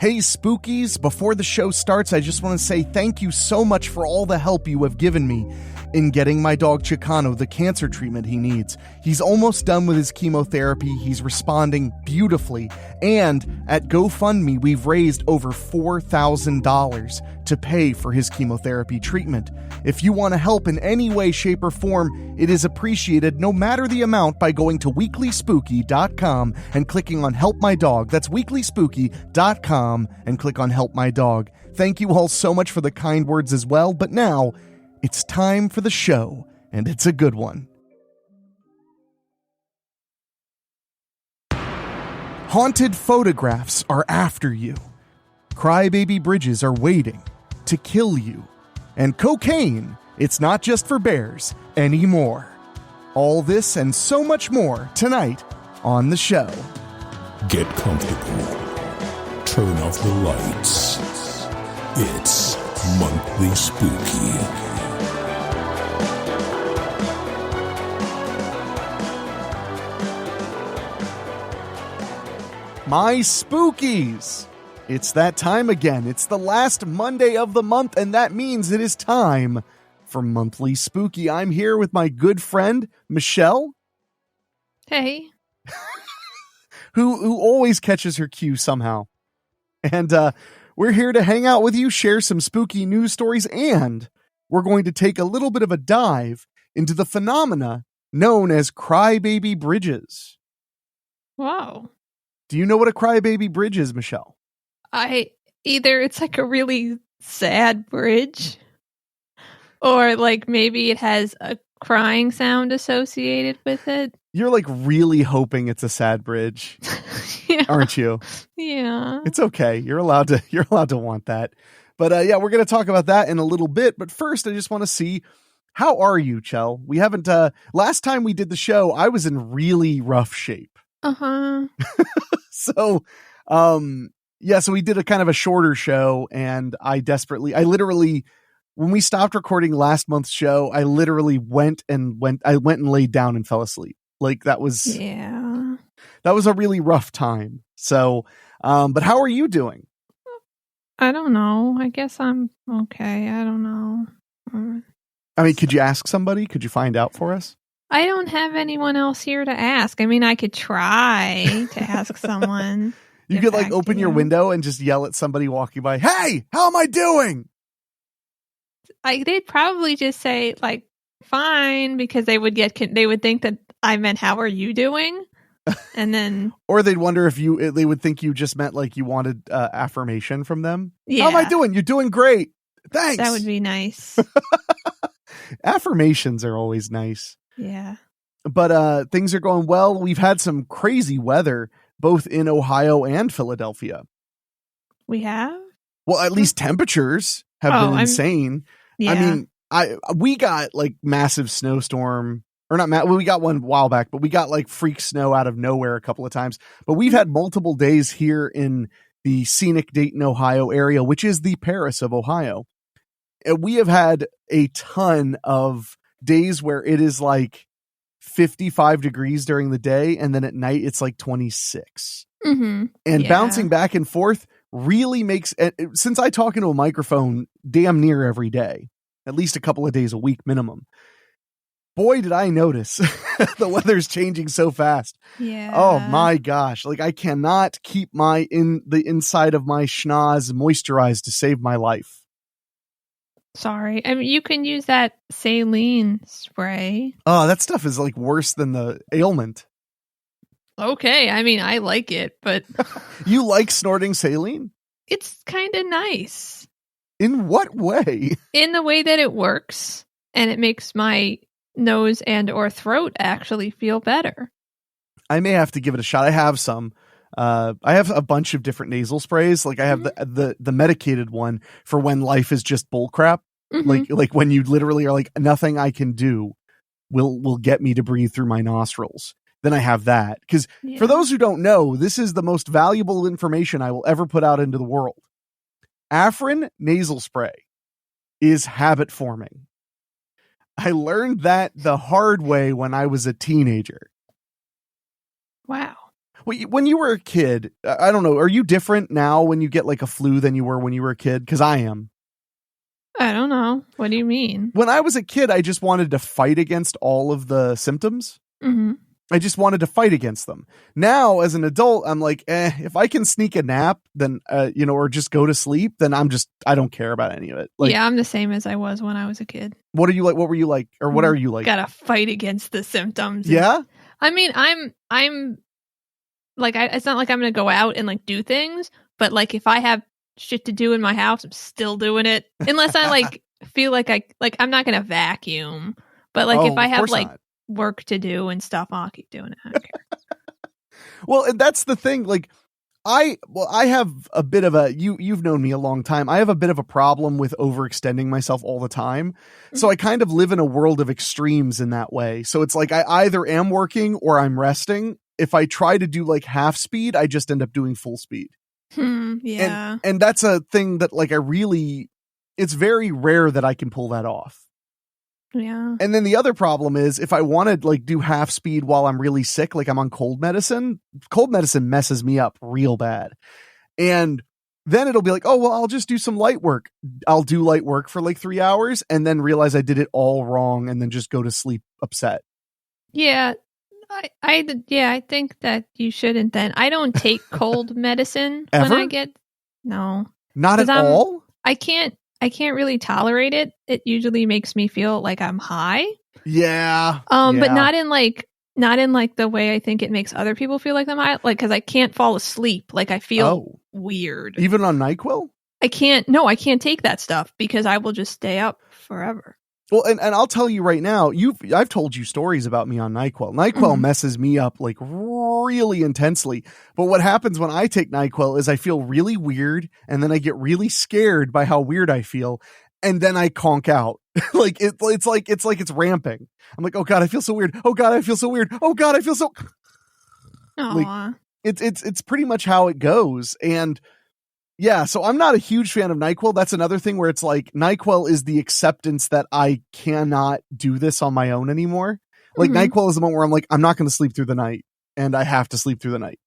Hey, Spookies, before the show starts, I just want to say thank you so much for all the help you have given me in getting my dog Chicano the cancer treatment he needs. He's almost done with his chemotherapy, he's responding beautifully, and at GoFundMe, we've raised over $4,000 to pay for his chemotherapy treatment. If you want to help in any way, shape, or form, it is appreciated no matter the amount by going to WeeklySpooky.com and clicking on Help My Dog. That's WeeklySpooky.com and click on Help My Dog. Thank you all so much for the kind words as well, but now it's time for the show, and it's a good one. Haunted photographs are after you. Crybaby bridges are waiting to kill you. And cocaine, it's not just for bears anymore. All this and so much more tonight on the show. Get comfortable. Turn off the lights. It's Monthly Spooky. My Spookies! It's that time again. It's the last Monday of the month, and that means it is time for Monthly Spooky. I'm here with my good friend, Michelle. Hey. who always catches her cue somehow. And we're here to hang out with you, share some spooky news stories, and we're going to take a little bit of a dive into the phenomena known as crybaby bridges. Wow. Do you know what a crybaby bridge is, Michelle? Either it's like a really sad bridge, or like maybe it has a crying sound associated with it. You're like really hoping it's a sad bridge, Yeah. Aren't you? Yeah. It's okay. You're allowed to want that. But yeah, we're going to talk about that in a little bit. But first, I just want to see, how are you, Chell? We haven't, last time we did the show, I was in really rough shape. Uh-huh. So, yeah, so we did a kind of a shorter show, and I literally, when we stopped recording last month's show, I literally went and laid down and fell asleep. Like that was a really rough time. So, but how are you doing? I don't know. I guess I'm okay. I don't know. I mean, could you ask somebody? Could you find out for us? I don't have anyone else here to ask. I mean, I could try to ask someone. You could like open your window and just yell at somebody walking by, "Hey, how am I doing?" They'd probably just say like, "Fine," because they would think that I meant, "How are you doing?" And then, or they'd wonder if they would think you just meant like you wanted affirmation from them. Yeah. How am I doing? You're doing great. Thanks. That would be nice. Affirmations are always nice. Yeah. But things are going well. We've had some crazy weather both in Ohio and Philadelphia. We have? Well, at least temperatures have been insane. Yeah. I mean, we got like massive snowstorm, or not we got one a while back, but we got like freak snow out of nowhere a couple of times. But we've had multiple days here in the scenic Dayton, Ohio area, which is the Paris of Ohio. And we have had a ton of days where it is like 55 degrees during the day, and then at night it's like 26. Mm-hmm. And bouncing back and forth really makes, since I talk into a microphone damn near every day, at least a couple of days a week minimum, boy, did I notice the weather's changing so fast. Yeah. Oh my gosh. Like I cannot keep the inside of my schnoz moisturized to save my life. Sorry. I mean, you can use that saline spray. Oh, that stuff is like worse than the ailment. Okay. I mean, I like it, but You like snorting saline? It's kind of nice. In what way? In the way that it works, and it makes my nose and or throat actually feel better. I may have to give it a shot. I have some. I have a bunch of different nasal sprays. Like I have the medicated one for when life is just bullcrap. Mm-hmm. Like when you literally are like, nothing I can do will get me to breathe through my nostrils. Then I have that. Because for those who don't know, this is the most valuable information I will ever put out into the world. Afrin nasal spray is habit forming. I learned that the hard way when I was a teenager. Wow. When you were a kid, I don't know, are you different now when you get like a flu than you were when you were a kid? Because I am. I don't know. What do you mean? When I was a kid, I just wanted to fight against all of the symptoms. Mm-hmm. I just wanted to fight against them. Now, as an adult, I'm like, if I can sneak a nap, then, or just go to sleep, then I don't care about any of it. Like, yeah, I'm the same as I was when I was a kid. What are you like? What were you like? Or what are you like? Gotta fight against the symptoms. Yeah? I mean, I'm like, it's not like I'm gonna go out and like do things, but like if I have shit to do in my house, I'm still doing it. Unless I like feel like I'm not gonna vacuum. But like if I have like work to do and stuff, I'll keep doing it. I don't care. Well, and that's the thing. Like, I have a bit of you've known me a long time. I have a bit of a problem with overextending myself all the time. So I kind of live in a world of extremes in that way. So it's like I either am working or I'm resting. If I try to do like half speed, I just end up doing full speed. Yeah. And that's a thing that like it's very rare that I can pull that off. Yeah. And then the other problem is if I want to like do half speed while I'm really sick, like I'm on cold medicine messes me up real bad. And then it'll be like, oh, well, I'll just do some light work. I'll do light work for like 3 hours and then realize I did it all wrong and then just go to sleep upset. Yeah. I think that you shouldn't then. I don't take cold medicine Ever? when I get no. Not at all? I can't really tolerate it. It usually makes me feel like I'm high. Yeah. But not in like the way I think it makes other people feel like I'm high. Like, cause I can't fall asleep. Like I feel weird. Even on NyQuil? I can't take that stuff because I will just stay up forever. Well, and I'll tell you right now, I've told you stories about me on NyQuil. NyQuil messes me up like really intensely. But what happens when I take NyQuil is I feel really weird and then I get really scared by how weird I feel. And then I conk out. Like it's like it's ramping. I'm like, oh God, I feel so weird. Oh God, I feel so weird. Oh God, I feel so Aww. like, it's pretty much how it goes. And yeah, so I'm not a huge fan of NyQuil. That's another thing where it's like NyQuil is the acceptance that I cannot do this on my own anymore. Like NyQuil is the moment where I'm like, I'm not going to sleep through the night and I have to sleep through the night.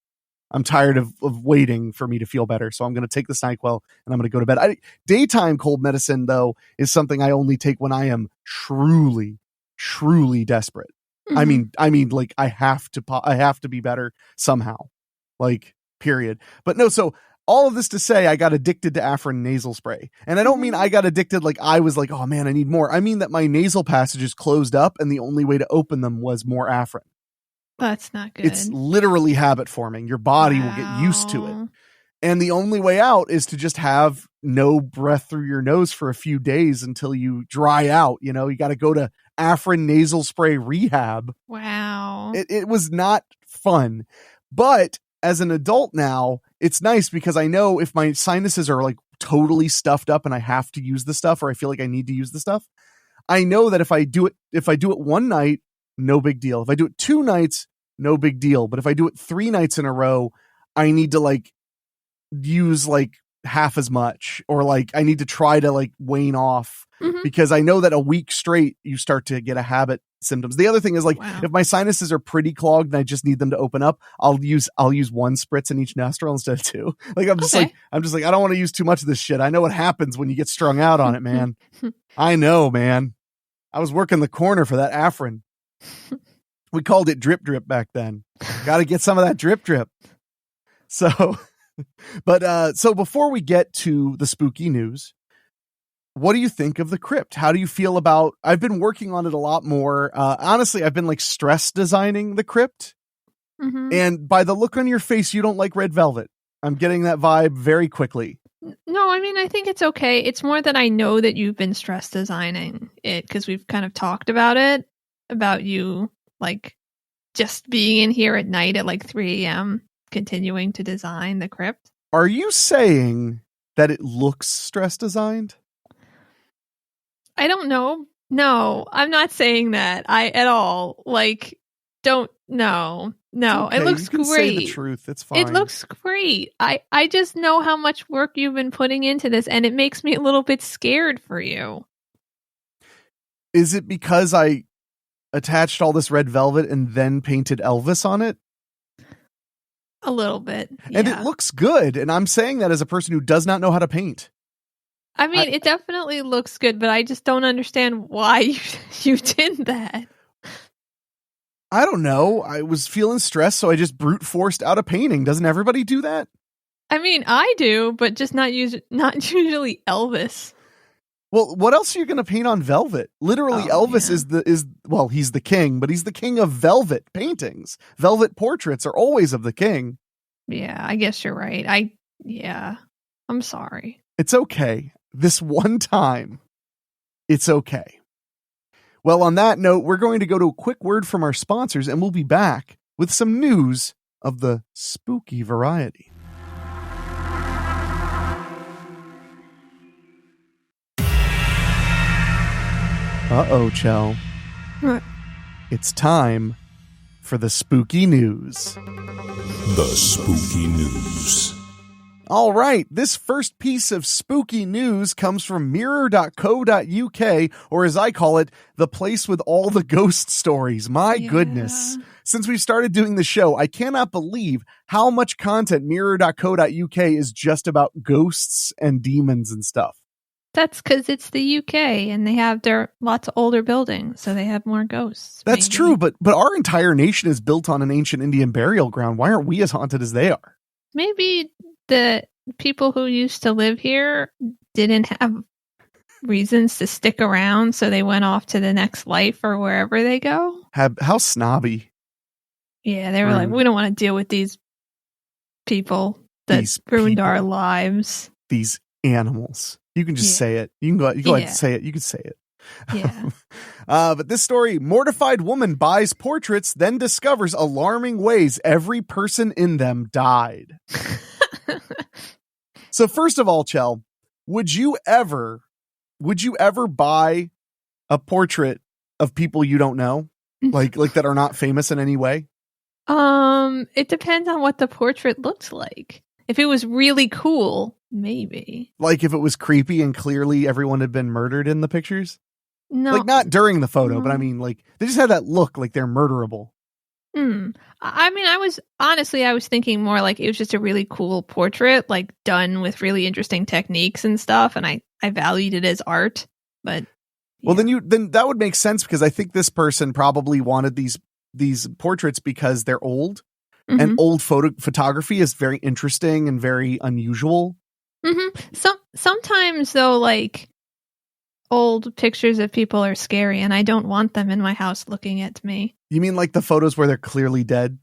I'm tired of waiting for me to feel better. So I'm going to take this NyQuil and I'm going to go to bed. Daytime cold medicine, though, is something I only take when I am truly, truly desperate. I mean, like I have to be better somehow, like period. But no, so all of this to say, I got addicted to Afrin nasal spray. And I don't mean I got addicted like I was like, oh man, I need more. I mean that my nasal passages closed up and the only way to open them was more Afrin. That's not good. It's literally habit forming. Your body will get used to it. And the only way out is to just have no breath through your nose for a few days until you dry out. You know, you got to go to Afrin nasal spray rehab. Wow. It was not fun. But as an adult now, it's nice because I know if my sinuses are like totally stuffed up and I have to use the stuff or I feel like I need to use the stuff, I know that if I do it one night, no big deal. If I do it 2 nights, no big deal. But if I do it 3 nights in a row, I need to like use like half as much or like I need to try to like wane off because I know that a week straight you start to get a habit symptoms. The other thing is like if my sinuses are pretty clogged and I just need them to open up, I'll use 1 spritz in each nostril instead of 2. Like I'm just like I don't want to use too much of this shit. I know what happens when you get strung out on it, man. I know, man. I was working the corner for that Afrin. We called it drip drip back then. Got to get some of that drip drip. So, but so before we get to the spooky news, what do you think of the crypt? How do you feel about? I've been working on it a lot more. Honestly, I've been like stress designing the crypt, and by the look on your face, you don't like red velvet. I'm getting that vibe very quickly. No, I mean, I think it's okay. It's more that I know that you've been stress designing it because we've kind of talked about it, about you like just being in here at night at like 3 a.m. continuing to design the crypt. Are you saying that it looks stress designed? I don't know. No, I'm not saying that. At all. Like, don't. No. Okay. It looks you can great. Say the truth. It's fine. It looks great. I just know how much work you've been putting into this, and it makes me a little bit scared for you. Is it because I attached all this red velvet and then painted Elvis on it? A little bit. And Yeah. it looks good. And I'm saying that as a person who does not know how to paint. I mean, it definitely looks good, but I just don't understand why you did that. I don't know. I was feeling stressed, so I just brute forced out a painting. Doesn't everybody do that? I mean, I do, but just not usually Elvis. Well, what else are you going to paint on velvet? Literally, Elvis is he's the king, but he's the king of velvet paintings. Velvet portraits are always of the king. Yeah, I guess you're right. I'm sorry. It's okay. This one time, it's okay. Well, on that note, we're going to go to a quick word from our sponsors, and we'll be back with some news of the spooky variety. Uh-oh, Chell. What? It's time for the spooky news. The spooky news. All right, this first piece of spooky news comes from mirror.co.uk, or as I call it, the place with all the ghost stories. My goodness. Since we started doing the show, I cannot believe how much content mirror.co.uk is just about ghosts and demons and stuff. That's because it's the UK and they have their lots of older buildings, so they have more ghosts. That's true, but our entire nation is built on an ancient Indian burial ground. Why aren't we as haunted as they are? Maybe the people who used to live here didn't have reasons to stick around, so they went off to the next life or wherever they go. How snobby. Yeah, they were like, we don't want to deal with these people that ruined our lives. These animals. You can just say it. You can go ahead and say it. You can say it. Yeah. But this story, mortified woman buys portraits, then discovers alarming ways every person in them died. So first of all, Chell, would you ever buy a portrait of people you don't know? Like that are not famous in any way? It depends on what the portrait looks like. If it was really cool, maybe. Like if it was creepy and clearly everyone had been murdered in the pictures? No. Like not during the photo, but I mean like they just had that look like they're murderable. I mean, I was thinking more like it was just a really cool portrait, like done with really interesting techniques and stuff, and I valued it as art. But well, then that would make sense because I think this person probably wanted these portraits because they're old. And old photography is very interesting and very unusual. Sometimes though, like old pictures of people are scary, and I don't want them in my house looking at me. You mean like the photos where they're clearly dead?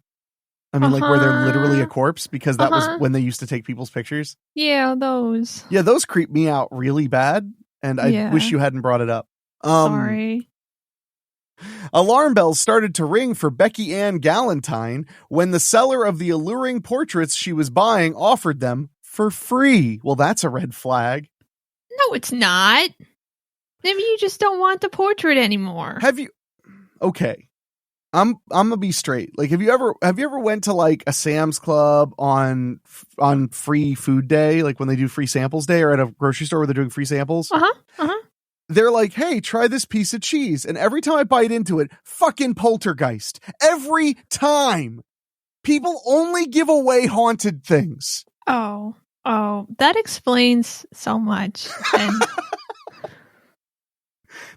I mean, like where they're literally a corpse, because that was when they used to take people's pictures. Yeah, those. Yeah, those creep me out really bad, and I wish you hadn't brought it up. Sorry. Alarm bells started to ring for Becky Ann Galantine when the seller of the alluring portraits she was buying offered them for free. Well, that's a red flag. No, it's not. Maybe you just don't want the portrait anymore. Have you? Okay, I'm gonna be straight. Like, have you ever went to like a Sam's Club on free food day, like when they do free samples day, or at a grocery store where they're doing free samples? They're like, hey, try this piece of cheese. And every time I bite into it, fucking poltergeist. Every time. People only give away haunted things. Oh, that explains so much. And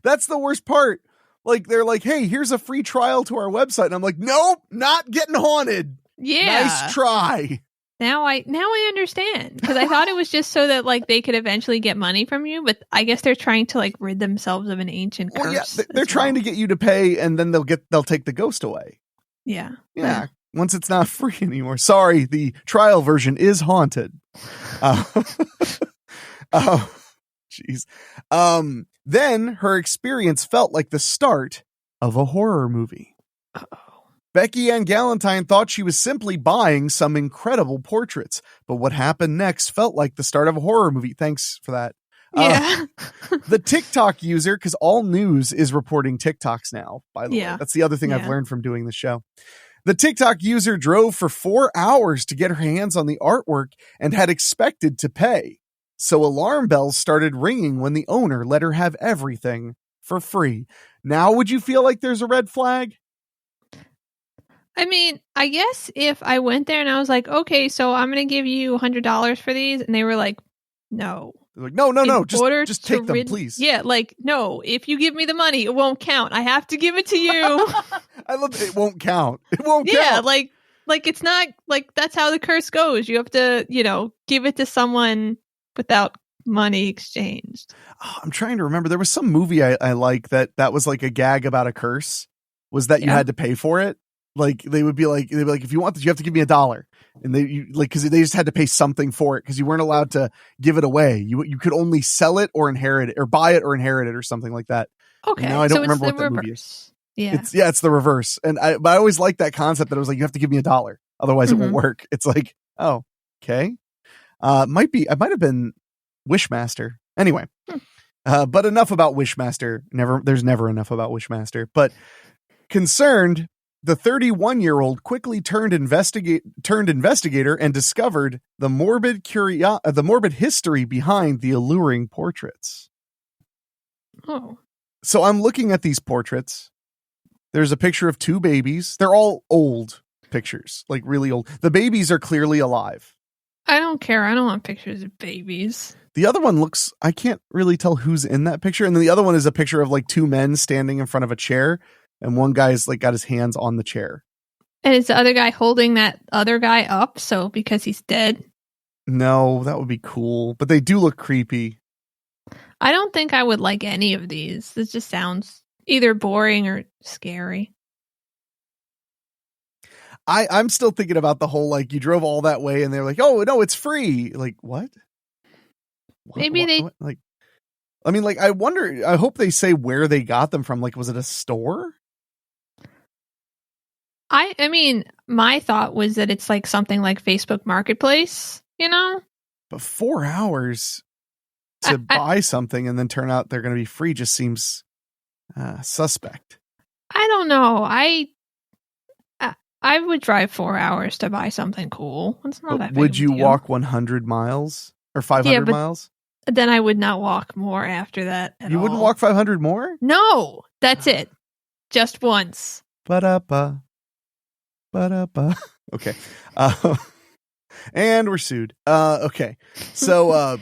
that's the worst part. Like, they're like, hey, here's a free trial to our website. And I'm like, nope, not getting haunted. Yeah. Nice try. Now I understand, because I thought it was just so that like they could eventually get money from you, but I guess they're trying to like rid themselves of an ancient curse. Well, yeah, they're trying to get you to pay, and then they'll take the ghost away. Yeah. Once it's not free anymore. Sorry, the trial version is haunted. Jeez. Then her experience felt like the start of a horror movie. Becky Ann Galantine thought she was simply buying some incredible portraits, but what happened next felt like the start of a horror movie. Thanks for that. Yeah. The TikTok user, because all news is reporting TikToks now, by the way. That's the other thing I've learned from doing the show. The TikTok user drove for 4 hours to get her hands on the artwork and had expected to pay. So alarm bells started ringing when the owner let her have everything for free. Now, would you feel like there's a red flag? I mean, I guess if I went there and I was like, okay, so I'm going to give you $100 for these, and they were like, no. They're like, no, just take them, please. Yeah, like, no, if you give me the money, it won't count. I have to give it to you. I love it won't count. It won't count. Yeah, like it's not, like, that's how the curse goes. You have to, give it to someone without money exchanged. Oh, I'm trying to remember. There was some movie I like that was like a gag about a curse, was that you had to pay for it. Like they'd be like, if you want this, you have to give me $1. And because they just had to pay something for it because you weren't allowed to give it away. You could only sell it or inherit it, or buy it or inherit it, or something like that. Okay. Now I don't remember what that movie is. Yeah. It's the reverse. And I always liked that concept that it was like, you have to give me $1. Otherwise it won't work. It's like, oh, okay. I might have been Wishmaster. Anyway. But enough about Wishmaster. There's never enough about Wishmaster. But concerned, the 31-year-old quickly turned investigator and discovered the morbid history behind the alluring portraits. Oh. So I'm looking at these portraits. There's a picture of 2 babies. They're all old pictures, like really old. The babies are clearly alive. I don't care. I don't want pictures of babies. The other one I can't really tell who's in that picture. And then the other one is a picture of like 2 men standing in front of a chair. And one guy's like got his hands on the chair. And is the other guy holding that other guy up? So because he's dead? No, that would be cool. But they do look creepy. I don't think I would like any of these. This just sounds either boring or scary. I'm still thinking about the whole, like, you drove all that way and they're like, oh, no, it's free. Like, what? Maybe like, I mean, like, I wonder, I hope they say where they got them from. Like, was it a store? I mean, my thought was that it's like something like Facebook Marketplace, But 4 hours to buy something and then turn out they're going to be free just seems suspect. I don't know. I would drive 4 hours to buy something cool. It's not that big would of a you deal. walk 100 miles or 500 miles? Then I would not walk more after that at all. You wouldn't walk 500 more? No, that's it. Just once. Ba-da-ba. Ba-da-ba. Okay. And we're sued. Okay. So,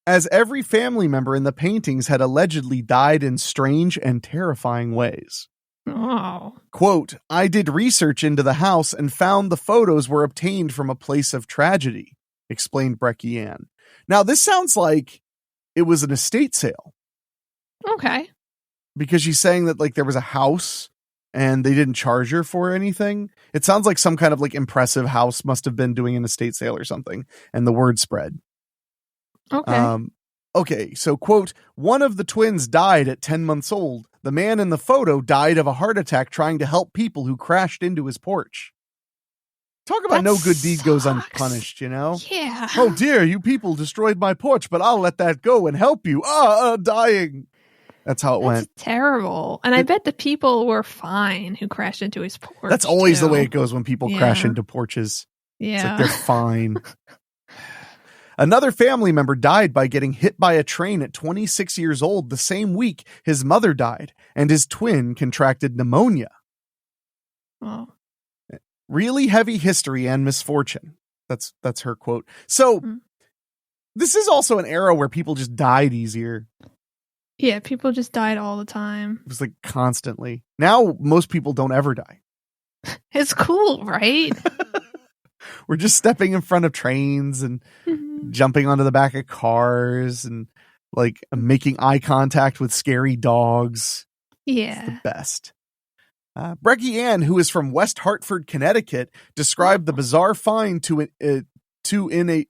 as every family member in the paintings had allegedly died in strange and terrifying ways. Oh. Quote, I did research into the house and found the photos were obtained from a place of tragedy, explained Brecky Ann. Now, this sounds like it was an estate sale. Okay. Because she's saying that, like, there was a house and they didn't charge her for anything. It sounds like some kind of, like, impressive house must have been doing an estate sale or something, and the word spread. Okay. Okay, so, quote, one of the twins died at 10 months old. The man in the photo died of a heart attack trying to help people who crashed into his porch. Talk about no good deed goes unpunished, Yeah. Oh dear, you people destroyed my porch, but I'll let that go and help you. Dying. That's how it went. Terrible. And I bet the people were fine who crashed into his porch. That's always the way it goes when people crash into porches. Yeah. It's like they're fine. Another family member died by getting hit by a train at 26 years old. The same week, his mother died, and his twin contracted pneumonia. Oh. Really heavy history and misfortune. That's her quote. So, this is also an era where people just died easier. Yeah, people just died all the time. It was like constantly. Now, most people don't ever die. It's cool, right? We're just stepping in front of trains and jumping onto the back of cars and like making eye contact with scary dogs. Yeah. It's the best. Brecky Ann, who is from West Hartford, Connecticut, described the bizarre find in a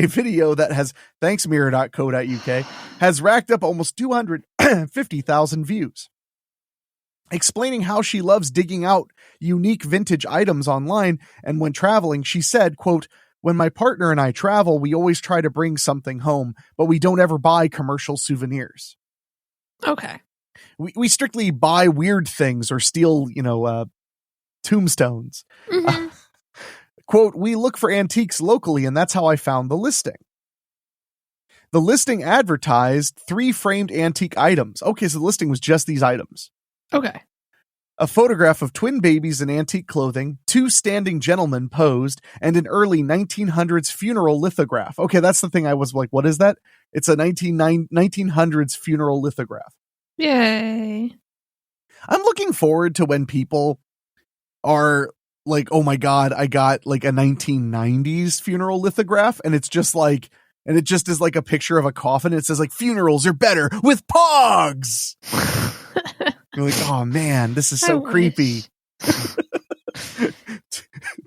video that has, thanks mirror.co.uk, has racked up almost 250,000 views. Explaining how she loves digging out unique vintage items online, and when traveling, she said, quote, when my partner and I travel, we always try to bring something home, but we don't ever buy commercial souvenirs. Okay. We strictly buy weird things or steal, tombstones. Mm-hmm. Quote, we look for antiques locally, and that's how I found the listing. The listing advertised 3 framed antique items. Okay, so the listing was just these items. Okay. A photograph of twin babies in antique clothing, 2 standing gentlemen posed, and an early 1900s funeral lithograph. Okay, that's the thing I was like, what is that? It's a 1900s funeral lithograph. Yay. I'm looking forward to when people are like, oh my God, I got like a 1990s funeral lithograph, and it's just like, and it just is like a picture of a coffin. It says like, funerals are better with pogs. You're like, oh man, this is so creepy.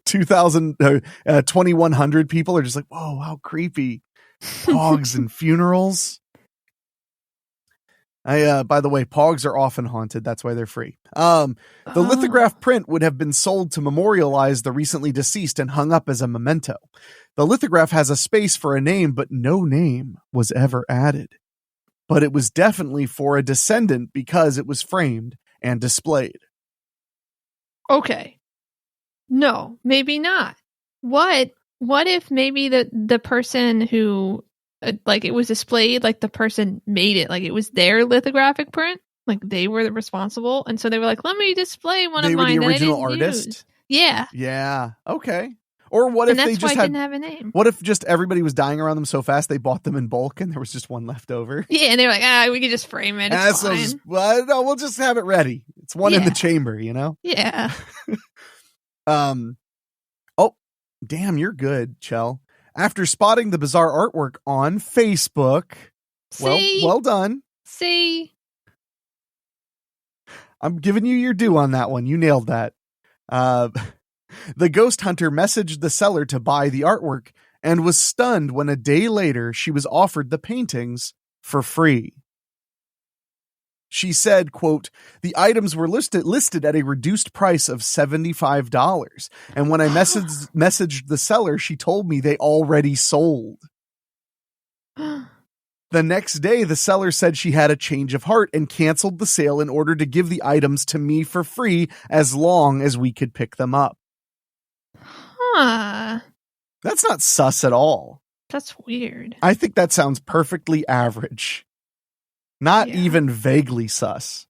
2100 people are just like, whoa, how creepy. Pogs and funerals. By the way, pogs are often haunted. That's why they're free. The lithograph print would have been sold to memorialize the recently deceased and hung up as a memento. The lithograph has a space for a name, but no name was ever added. But it was definitely for a descendant because it was framed and displayed. Okay. No, maybe not. What if maybe the person who like it was displayed, like the person made it, like it was their lithographic print, like they were the responsible, and so they were like, let me display one of mine. They were the original that I didn't artist? use. Yeah. Yeah. Okay. Or what And if they that's just why it didn't have a name. What if just everybody was dying around them so fast they bought them in bulk and there was just one left over? Yeah, and they were like, we could just frame it. It's fine. No, we'll just have it ready. It's one in the chamber, you know? Yeah. Oh, damn, you're good, Chell. After spotting the bizarre artwork on Facebook, well done. See? I'm giving you your due on that one. You nailed that. The ghost hunter messaged the seller to buy the artwork and was stunned when a day later she was offered the paintings for free. She said, quote, the items were listed at a reduced price of $75. And when I messaged the seller, she told me they already sold. The next day, the seller said she had a change of heart and canceled the sale in order to give the items to me for free as long as we could pick them up. Huh. That's not sus at all. That's weird. I think that sounds perfectly average. Not even vaguely sus.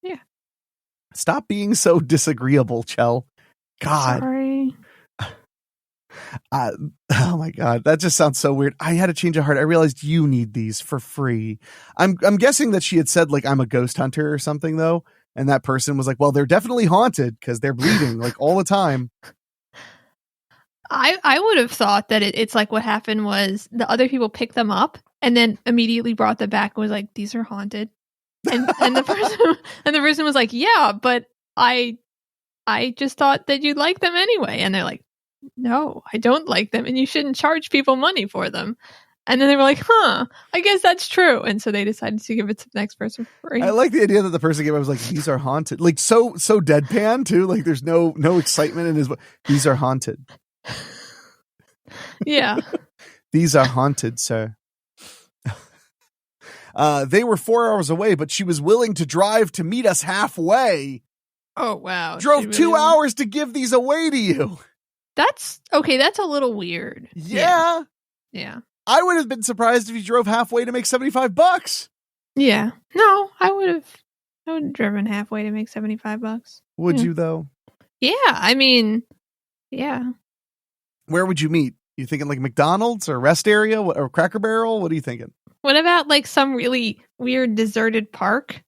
Yeah. Stop being so disagreeable, Chell. God. Sorry. Oh my God. That just sounds so weird. I had a change of heart. I realized you need these for free. I'm guessing that she had said like, I'm a ghost hunter or something though. And that person was like, well, they're definitely haunted because they're bleeding like all the time. I would have thought that it's like what happened was the other people picked them up and then immediately brought them back and was like, these are haunted. And the person was like, yeah, but I just thought that you'd like them anyway. And they're like, no, I don't like them and you shouldn't charge people money for them. And then they were like, I guess that's true. And so they decided to give it to the next person for free. I like the idea that the person gave it was like, these are haunted. Like so deadpan too. Like there's no excitement in his, these are haunted. Yeah. These are haunted, sir. They were 4 hours away, but she was willing to drive to meet us halfway. Oh, wow. Drove 2 hours to give these away to you. That's okay. That's a little weird. Yeah. Yeah. I would have been surprised if you drove halfway to make $75. Yeah. No, I would have driven halfway to make $75. Would you though? Yeah. I mean, yeah. Where would you meet? You thinking like McDonald's or rest area or Cracker Barrel? What are you thinking? What about like some really weird deserted park?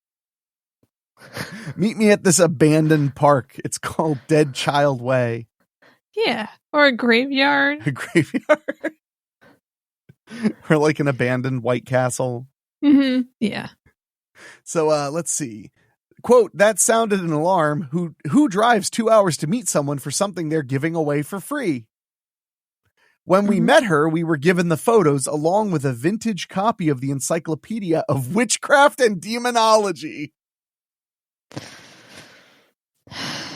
Meet me at this abandoned park. It's called Dead Child Way. Yeah. Or a graveyard. A graveyard. Or like an abandoned White Castle. Mm-hmm. Yeah. So let's see. Quote, that sounded an alarm. Who drives 2 hours to meet someone for something they're giving away for free? When we met her, we were given the photos along with a vintage copy of the Encyclopedia of Witchcraft and Demonology.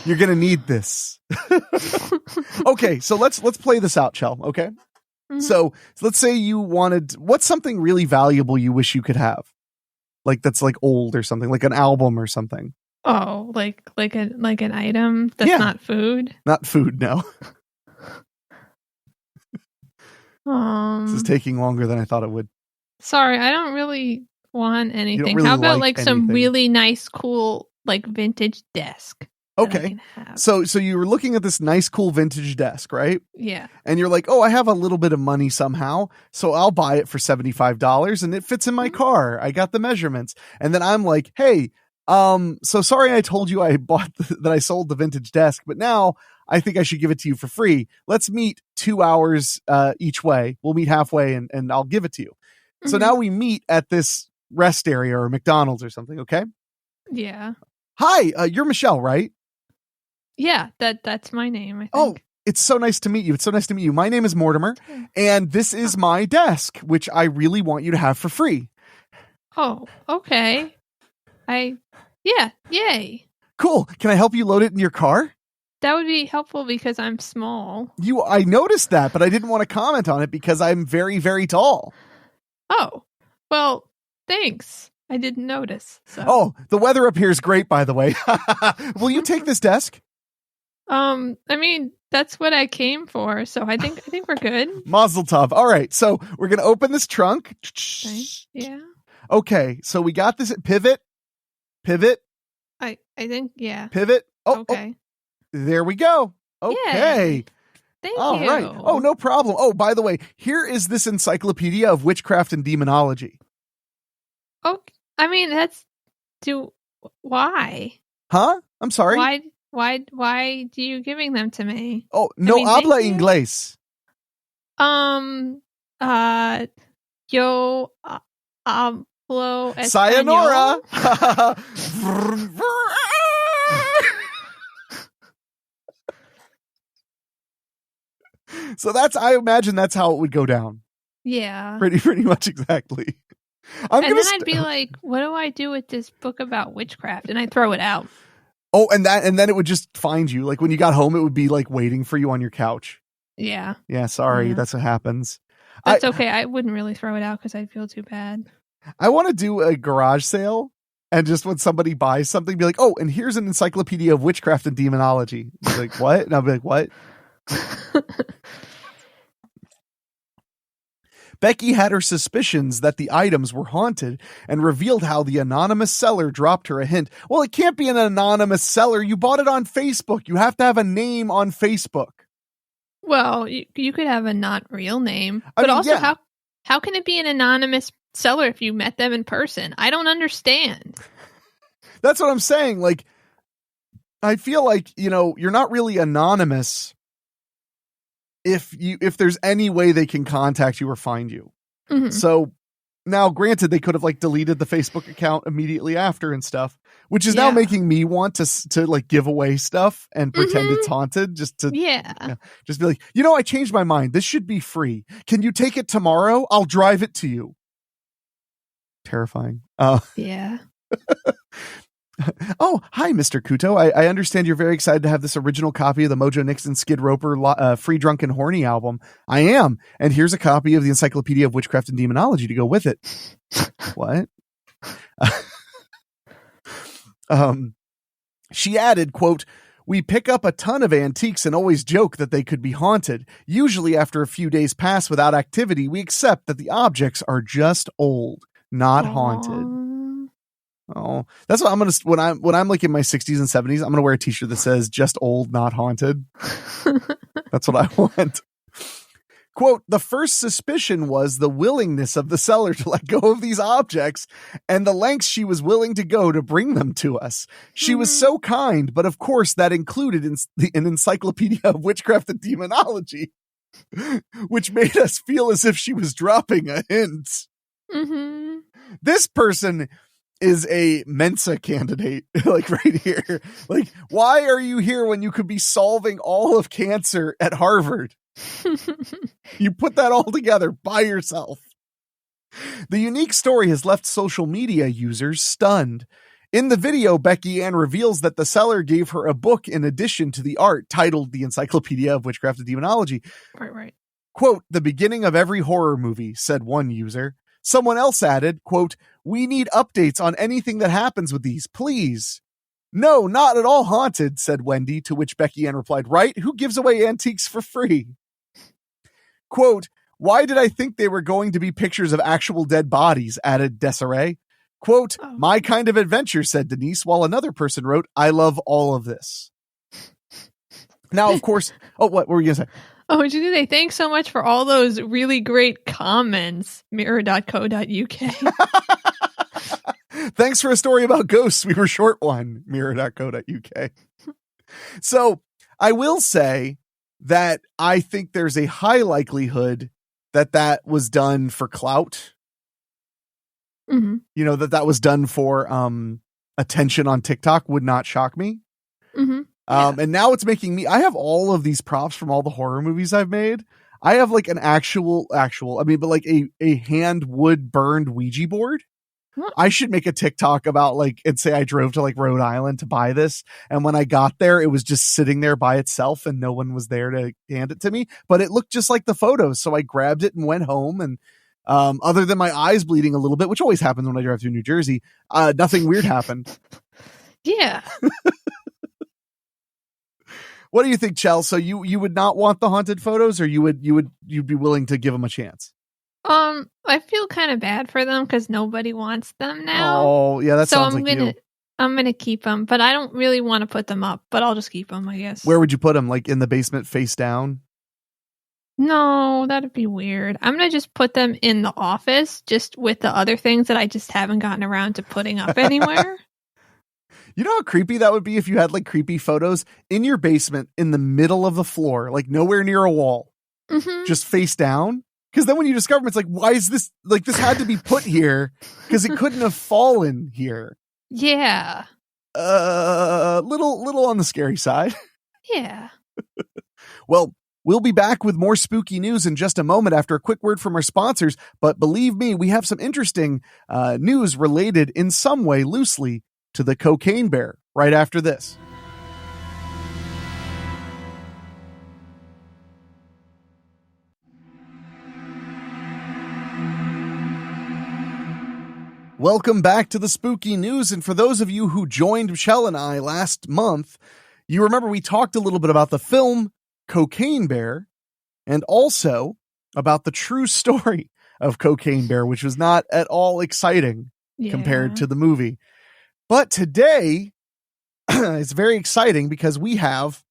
You're going to need this. Okay, so let's play this out, Chell, okay? Mm-hmm. So let's say you wanted, what's something really valuable you wish you could have? Like that's like old or something, like an album or something. Oh, like an item that's not food? Not food, no. This is taking longer than I thought it would. Sorry, I don't really want anything. Really How about like some really nice, cool like vintage desk. that I Okay. can have. So you were looking at this nice, cool vintage desk, right? Yeah. And you're like, oh, I have a little bit of money somehow, so I'll buy it for $75 and it fits in my car. I got the measurements. And then I'm like, hey, so sorry I told you I bought that I sold the vintage desk, but now I think I should give it to you for free. Let's meet 2 hours each way. We'll meet halfway and I'll give it to you. So now we meet at this rest area or McDonald's or something, okay? Yeah. Hi, you're Michelle, right? Yeah, that's my name, I think. Oh, it's so nice to meet you. It's so nice to meet you. My name is Mortimer, and this is my desk, which I really want you to have for free. Oh, okay. Yeah, yay. Cool. Can I help you load it in your car? That would be helpful because I'm small. I noticed that, but I didn't want to comment on it because I'm very, very tall. Oh, well, thanks. I didn't notice. So. Oh, the weather up here is great, by the way. Will you take this desk? I mean, that's what I came for, so I think we're good. Mazel tov. All right, so we're gonna open this trunk. Okay. Yeah. Okay, so we got this. Pivot. I think yeah. Pivot. Oh, Okay. there we go. Okay. Yay. Thank All you. right. Oh, no problem. Oh, by the way, here is this encyclopedia of witchcraft and demonology. Oh, I mean, why? Huh? I'm sorry. Why do you giving them to me? Oh, no habla inglés. Yo hablo español. Sayonara. So I imagine that's how it would go down. Yeah. Pretty much exactly. I'd be like, what do I do with this book about witchcraft? And I'd throw it out. Oh, and then it would just find you. Like when you got home, it would be like waiting for you on your couch. Yeah. Yeah, sorry. Yeah. That's what happens. That's okay. I wouldn't really throw it out because I'd feel too bad. I want to do a garage sale and just when somebody buys something, be like, oh, and here's an encyclopedia of witchcraft and demonology. Be like, what? And I'll be like, what? Becky had her suspicions that the items were haunted and revealed how the anonymous seller dropped her a hint. Well, it can't be an anonymous seller. You bought it on Facebook. You have to have a name on Facebook. Well, you could have a not real name. But how can it be an anonymous seller if you met them in person? I don't understand. That's what I'm saying. Like, I feel like, you're not really anonymous if there's any way they can contact you or find you. Mm-hmm. So now, granted, they could have like deleted the Facebook account immediately after and stuff, which is now making me want to like give away stuff and pretend it's haunted just to just be like, I changed my mind. This should be free. Can you take it tomorrow? I'll drive it to you. Terrifying. Yeah. Oh, hi, Mr. Kuto. I understand you're very excited to have this original copy of the Mojo Nixon Skid Roper Free Drunk and Horny album. I am. And here's a copy of the Encyclopedia of Witchcraft and Demonology to go with it. What? She added, quote, "We pick up a ton of antiques and always joke that they could be haunted. Usually after a few days pass without activity, we accept that the objects are just old, not haunted." Oh, that's what I'm going to, when I'm like in my 60s and 70s, I'm going to wear a t-shirt that says just old, not haunted. That's what I want. Quote, "The first suspicion was the willingness of the seller to let go of these objects and the lengths she was willing to go to bring them to us. She was so kind, but of course that included an encyclopedia of witchcraft and demonology, which made us feel as if she was dropping a hint." Mm-hmm. This person is a Mensa candidate, like right here. Like, why are you here when you could be solving all of cancer at Harvard? You put that all together by yourself. The unique story has left social media users stunned. In the video, Becky Ann reveals that the seller gave her a book in addition to the art titled The Encyclopedia of Witchcraft and Demonology. Right. Quote, "The beginning of every horror movie," said one user. Someone else added, quote, "We need updates on anything that happens with these, please." "No, not at all haunted," said Wendy, to which Becky Ann replied, "Right? Who gives away antiques for free?" Quote, "Why did I think they were going to be pictures of actual dead bodies?" added Desiree. Quote, Oh. my kind of adventure, said Denise, while another person wrote, I love all of this. Now, of course, what were you going to say? Oh, did you say thanks so much for all those really great comments, mirror.co.uk. Thanks for a story about ghosts. We were short one, mirror.co.uk. So I will say that I think there's a high likelihood that was done for clout. Mm-hmm. You know, that was done for attention on TikTok would not shock me. Mm-hmm. Yeah. And now it's making me, I have all of these props from all the horror movies I've made. I have like an actual, but like a hand wood burned Ouija board. What? I should make a TikTok about like, and say I drove to like Rhode Island to buy this. And when I got there, it was just sitting there by itself and no one was there to hand it to me, but it looked just like the photos. So I grabbed it and went home, and other than my eyes bleeding a little bit, which always happens when I drive through New Jersey, nothing weird happened. Yeah. What do you think, Chell? So you would not want the haunted photos, or you'd be willing to give them a chance? I feel kind of bad for them because nobody wants them now. Oh, yeah, that sounds like you. I'm gonna keep them, but I don't really want to put them up. But I'll just keep them, I guess. Where would you put them? Like in the basement, face down? No, that'd be weird. I'm gonna just put them in the office, just with the other things that I just haven't gotten around to putting up anywhere. You know how creepy that would be if you had like creepy photos in your basement in the middle of the floor, like nowhere near a wall, just face down? Because then when you discover them, it's like, why is this, like, this had to be put here because it couldn't have fallen here. Yeah. Little on the scary side. Yeah. Well, we'll be back with more spooky news in just a moment after a quick word from our sponsors. But believe me, we have some interesting news related in some way loosely to the cocaine bear right after this. Welcome back to the spooky news. And for those of you who joined Michelle and I last month, you remember we talked a little bit about the film Cocaine Bear and also about the true story of Cocaine Bear, which was not at all exciting compared to the movie. But today it's very exciting because we have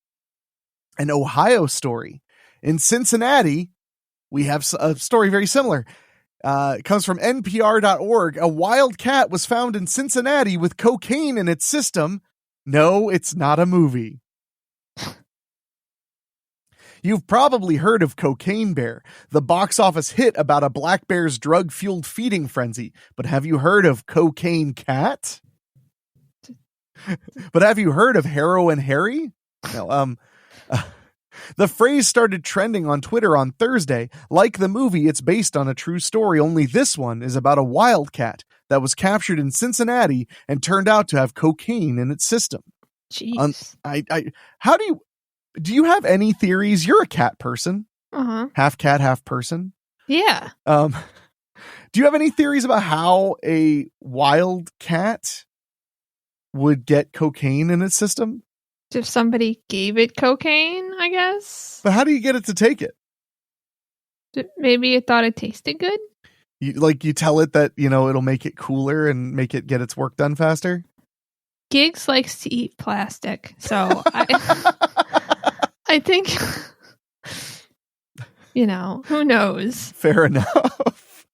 an Ohio story. In Cincinnati, we have a story very similar. It comes from NPR.org. A wild cat was found in Cincinnati with cocaine in its system. No, it's not a movie. You've probably heard of Cocaine Bear, the box office hit about a black bear's drug-fueled feeding frenzy. But have you heard of Cocaine Cat? But have you heard of Heroin Harry? No, the phrase started trending on Twitter on Thursday. Like the movie, it's based on a true story, only this one is about a wildcat that was captured in Cincinnati and turned out to have cocaine in its system. Jeez. How do you have any theories? You're a cat person. Uh-huh. Half cat, half person. Yeah. Do you have any theories about how a wild cat would get cocaine in its system? If somebody gave it cocaine, I guess. But how do you get it to take it? Maybe it thought it tasted good? You tell it that, it'll make it cooler and make it get its work done faster? Gigs likes to eat plastic, so I think, who knows? Fair enough.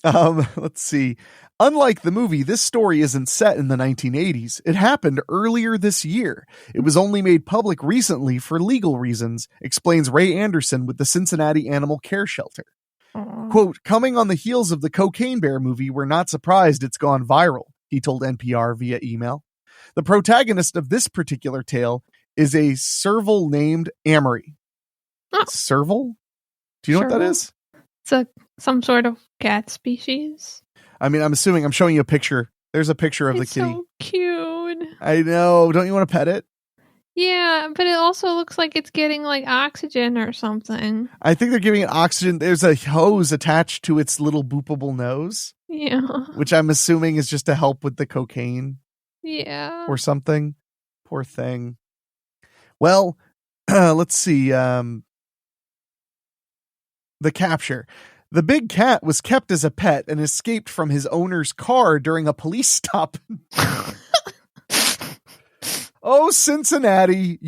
Let's see. Unlike the movie, this story isn't set in the 1980s. It happened earlier this year. It was only made public recently for legal reasons, explains Ray Anderson with the Cincinnati Animal Care Shelter. Aww. Quote, coming on the heels of the Cocaine Bear movie, we're not surprised it's gone viral, he told NPR via email. The protagonist of this particular tale is a serval named Amory. Oh. Serval? Do you know what that is? It's some sort of cat species. I mean, I'm assuming I'm showing you a picture. There's a picture of It's the kitty. So cute. I know. Don't you want to pet it? Yeah, but it also looks like it's getting like oxygen or something. I think they're giving it oxygen. There's a hose attached to its little boopable nose. Yeah. Which I'm assuming is just to help with the cocaine. Yeah. Or something. Poor thing. Well, let's see. The capture. The big cat was kept as a pet and escaped from his owner's car during a police stop. Oh, Cincinnati,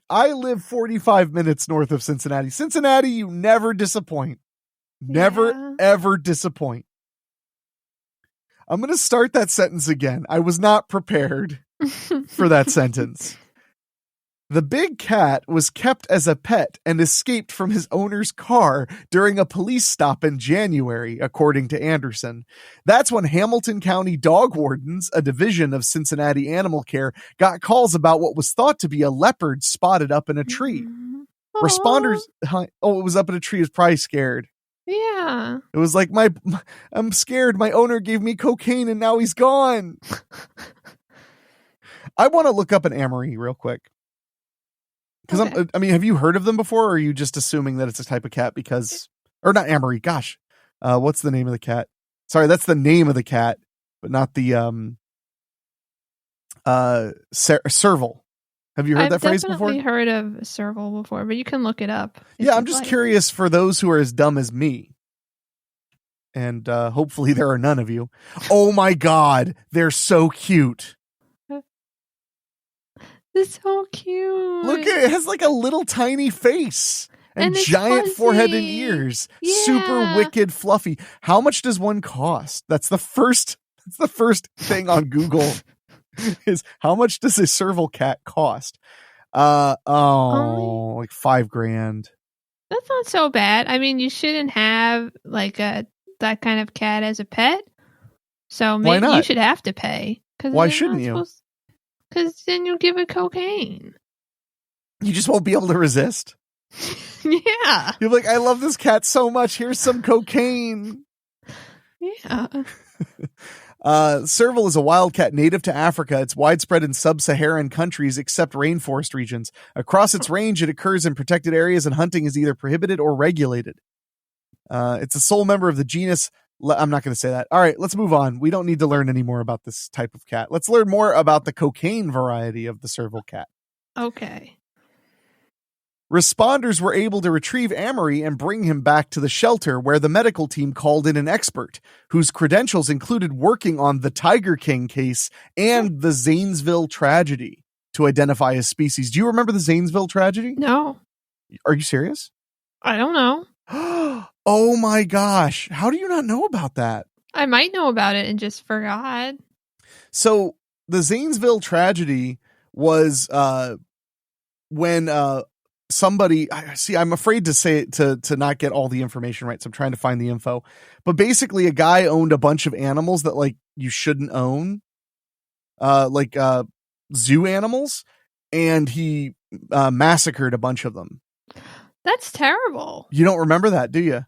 I live 45 minutes north of Cincinnati. Cincinnati, you never disappoint. Never, ever disappoint. I'm going to start that sentence again. I was not prepared for that sentence. The big cat was kept as a pet and escaped from his owner's car during a police stop in January, according to Anderson. That's when Hamilton County dog wardens, a division of Cincinnati Animal Care, got calls about what was thought to be a leopard spotted up in a tree. Aww. Responders, it was up in a tree, it was probably scared. Yeah. It was like, I'm scared. My owner gave me cocaine and now he's gone. I want to look up an Amory real quick. Because Okay. have you heard of them before, or are you just assuming that it's a type of cat or not Amory? Gosh, what's the name of the cat? Sorry, that's the name of the cat, but not the serval. Have you heard that phrase before? I've definitely heard of serval before, but you can look it up. Yeah, I'm just curious for those who are as dumb as me, and hopefully there are none of you. Oh my God, they're so cute. It's so cute. Look at it. It has like a little tiny face and giant fuzzy. forehead and ears. Yeah. Super wicked fluffy. How much does one cost? That's the first thing on Google is how much does a serval cat cost? Like $5,000. That's not so bad. I mean, you shouldn't have like that kind of cat as a pet. So maybe you should have to pay. Why shouldn't you? Because then you'll give it cocaine. You just won't be able to resist. Yeah. You're like, I love this cat so much. Here's some cocaine. Yeah. Serval is a wildcat native to Africa. It's widespread in sub-Saharan countries except rainforest regions. Across its range, it occurs in protected areas and hunting is either prohibited or regulated. It's a sole member of the genus. I'm not going to say that. All right, let's move on. We don't need to learn any more about this type of cat. Let's learn more about the cocaine variety of the serval cat. Okay. Responders were able to retrieve Amory and bring him back to the shelter, where the medical team called in an expert whose credentials included working on the Tiger King case and the Zanesville tragedy to identify his species. Do you remember the Zanesville tragedy? No. Are you serious? I don't know. Oh my gosh. How do you not know about that? I might know about it and just forgot. So the Zanesville tragedy was when somebody, I'm afraid to say it to not get all the information right. So I'm trying to find the info, but basically a guy owned a bunch of animals that like you shouldn't own, zoo animals. And he massacred a bunch of them. That's terrible. You don't remember that, do you?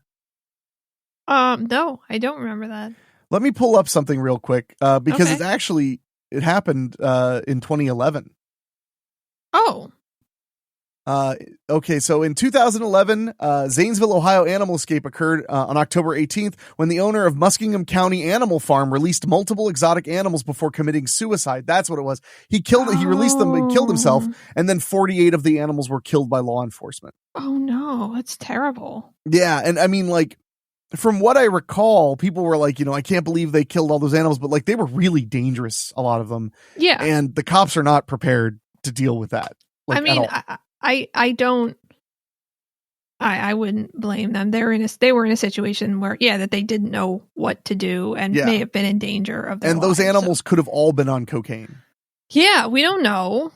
No, I don't remember that. Let me pull up something real quick, because Okay. it happened in 2011. Oh. Okay, so in 2011, Zanesville, Ohio animal escape occurred on October 18th when the owner of Muskingum County Animal Farm released multiple exotic animals before committing suicide. That's what it was. He released them and killed himself, and then 48 of the animals were killed by law enforcement. Oh no, that's terrible. Yeah, and I mean, like, from what I recall, people were like, I can't believe they killed all those animals, but like they were really dangerous, a lot of them. Yeah. And the cops are not prepared to deal with that. Like, I mean, I wouldn't blame them. They were in a situation where, that they didn't know what to do and may have been in danger of their and those lives, animals could have all been on cocaine. Yeah, we don't know.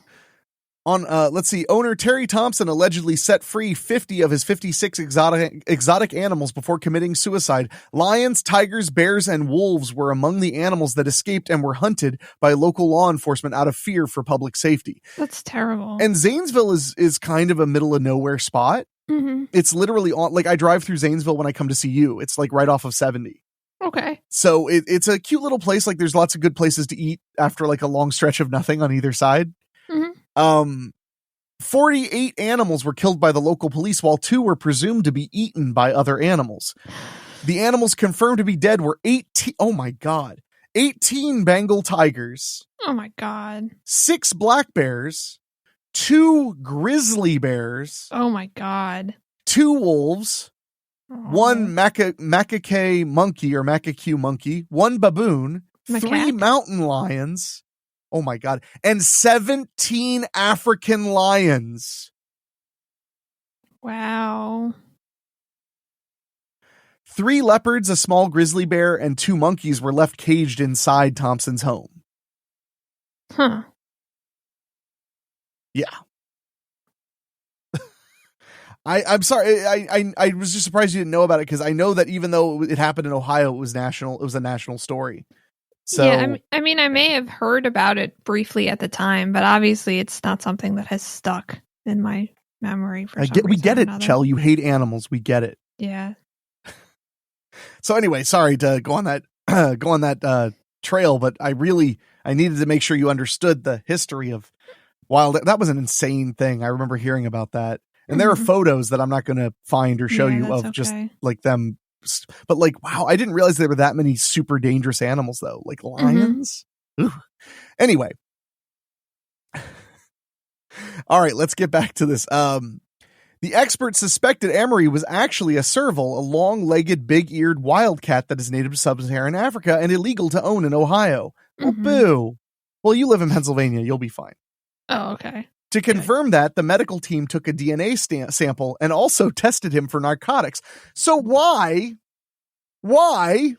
Let's see. Owner Terry Thompson allegedly set free 50 of his 56 exotic animals before committing suicide. Lions, tigers, bears, and wolves were among the animals that escaped and were hunted by local law enforcement out of fear for public safety. That's terrible. And Zanesville is kind of a middle of nowhere spot. Mm-hmm. It's literally on, like, I drive through Zanesville when I come to see you. It's like right off of 70. Okay. So it's a cute little place. Like, there's lots of good places to eat after like a long stretch of nothing on either side. Mm-hmm. 48 animals were killed by the local police, while 2 were presumed to be eaten by other animals. The animals confirmed to be dead were 18. Oh my God. 18 Bengal tigers. Oh my God. 6 black bears. 2 grizzly bears. Oh my God. 2 wolves. one macaque monkey or macaque monkey, one baboon, 3 mountain lions. Oh my God. And 17 African lions. Wow. 3 leopards, a small grizzly bear, and 2 monkeys were left caged inside Thompson's home. Huh. Yeah. I'm sorry. I was just surprised you didn't know about it, because I know that even though it happened in Ohio, it was national. It was a national story. So yeah, I mean, I may have heard about it briefly at the time, but obviously it's not something that has stuck in my memory for some reason. We get it, Chell. You hate animals. We get it. Yeah. So anyway, sorry to go on that trail, but I needed to make sure you understood the history of wild. That was an insane thing. I remember hearing about that. And there are photos that I'm not going to find or show you of just like them. But like, wow, I didn't realize there were that many super dangerous animals though, like lions. Anyway. All right, let's get back to this. The expert suspected Amory was actually a serval, a long-legged, big-eared wildcat that is native to sub-Saharan Africa and illegal to own in Ohio. Oh, boo. Well, you live in Pennsylvania. You'll be fine. Oh, okay. To confirm that, the medical team took a DNA sample and also tested him for narcotics. So why? Go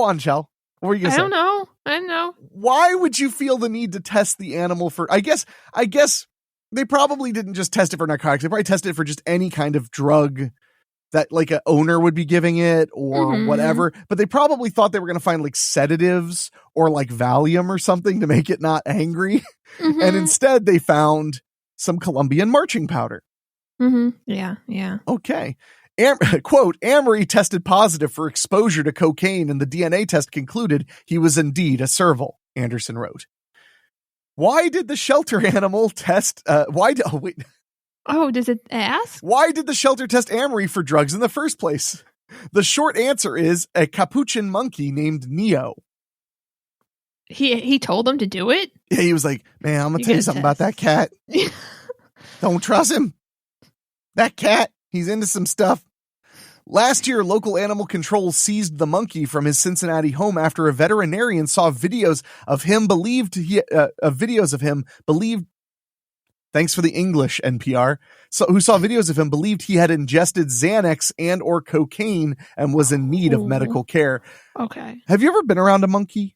on, Chell. What were you going to say? I don't know. Why would you feel the need to test the animal for... I guess they probably didn't just test it for narcotics. They probably tested it for just any kind of drug that like an owner would be giving it or whatever. But they probably thought they were going to find like sedatives or like Valium or something to make it not angry. And instead they found some Colombian marching powder. Yeah. Okay. Quote, Amory tested positive for exposure to cocaine and the DNA test concluded he was indeed a serval, Anderson wrote. Why did the shelter animal test, does it ask? Why did the shelter test Amory for drugs in the first place? The short answer is a capuchin monkey named Neo. He told them to do it? Yeah, he was like, man, I'm going to tell you something about that cat. Don't trust him. That cat, he's into some stuff. Last year, local animal control seized the monkey from his Cincinnati home after a veterinarian saw videos of him believed. Thanks for the English, NPR. Who saw videos of him believed he had ingested Xanax and or cocaine and was in need of medical care. Okay. Have you ever been around a monkey?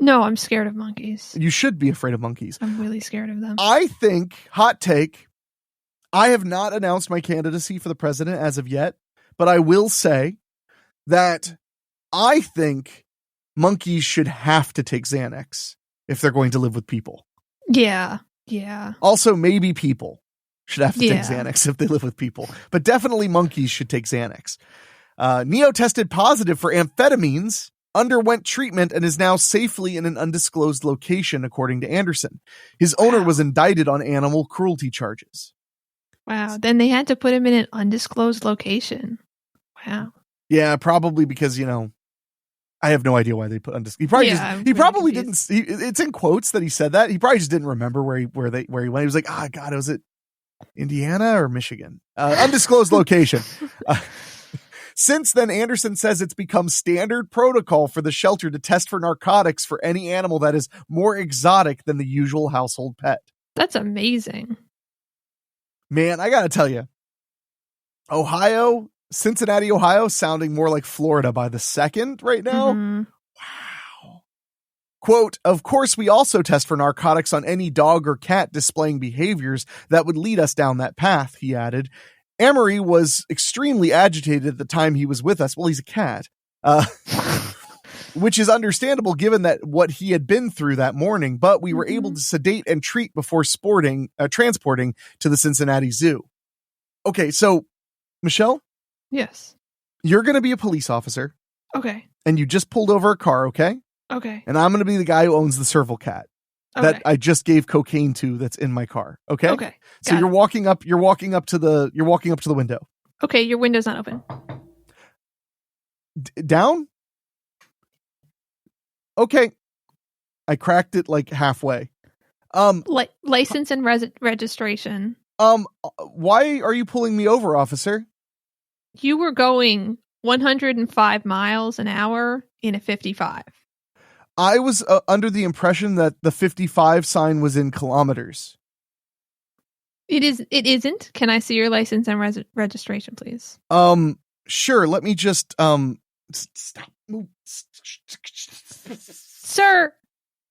No, I'm scared of monkeys. You should be afraid of monkeys. I'm really scared of them. I think, hot take, I have not announced my candidacy for the president as of yet. But I will say that I think monkeys should have to take Xanax if they're going to live with people. Yeah. Also, maybe people should have to take Xanax if they live with people. But definitely monkeys should take Xanax. Neo tested positive for amphetamines, underwent treatment, and is now safely in an undisclosed location, according to Anderson. His owner was indicted on animal cruelty charges. Wow. Then they had to put him in an undisclosed location. Wow. Yeah, probably because, I have no idea why they put undisclosed. He probably didn't. It's in quotes that he said that. He probably just didn't remember where he went. He was like, God, was it Indiana or Michigan? Undisclosed location. Since then, Anderson says it's become standard protocol for the shelter to test for narcotics for any animal that is more exotic than the usual household pet. That's amazing. Man, I got to tell you, Cincinnati, Ohio, sounding more like Florida by the second right now. Wow. Quote, of course, we also test for narcotics on any dog or cat displaying behaviors that would lead us down that path, he added. Amory was extremely agitated at the time he was with us. Well, he's a cat. Which is understandable given that what he had been through that morning, but we were able to sedate and treat before transporting to the Cincinnati Zoo. Okay, so, Michelle? Yes. You're going to be a police officer. Okay. And you just pulled over a car, okay? Okay. And I'm going to be the guy who owns the serval cat that I just gave cocaine to that's in my car, okay? Okay. So you're walking up to the window. Okay, your window's not open. Down? Okay. I cracked it like halfway. License and registration. Why are you pulling me over, officer? you were going 105 miles an hour in a 55. I was under the impression that the 55 sign was in kilometers. It isn't. Can I see your license and registration, please? Sure. Let me just stop. Move. Sir.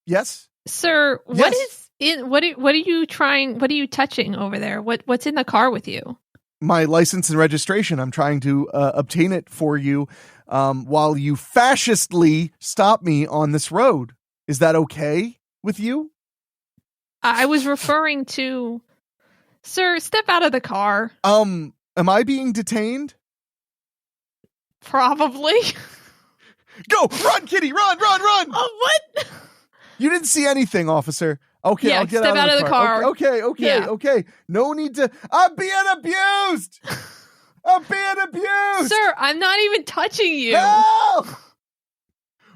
Yes. Sir, Yes. what are you trying? What are you touching over there? What's in the car with you? My license and registration. I'm trying to obtain it for you while you fascistly stop me on this road. Is that okay with you? I was referring to... Sir, step out of the car. Am I being detained? Probably. Go! Run, kitty! Run! Oh, what? You didn't see anything, officer. Okay, yeah, I'll get step out of the car. Okay. Okay. No need to... I'm being abused! Sir, I'm not even touching you. Help!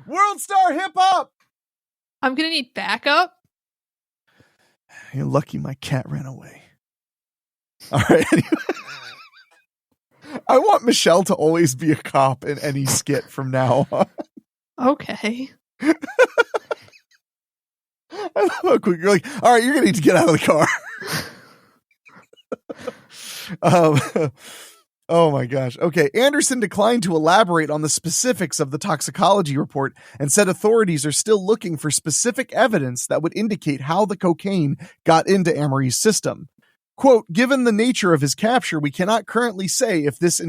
World Star Hip Hop! I'm going to need backup. You're lucky my cat ran away. All right. I want Michelle to always be a cop in any skit from now on. Okay. I love how quick you're like, all right, you're going to need to get out of the car. Oh my gosh. Okay. Anderson declined to elaborate on the specifics of the toxicology report and said authorities are still looking for specific evidence that would indicate how the cocaine got into Amory's system. Quote, given the nature of his capture, we cannot currently say if this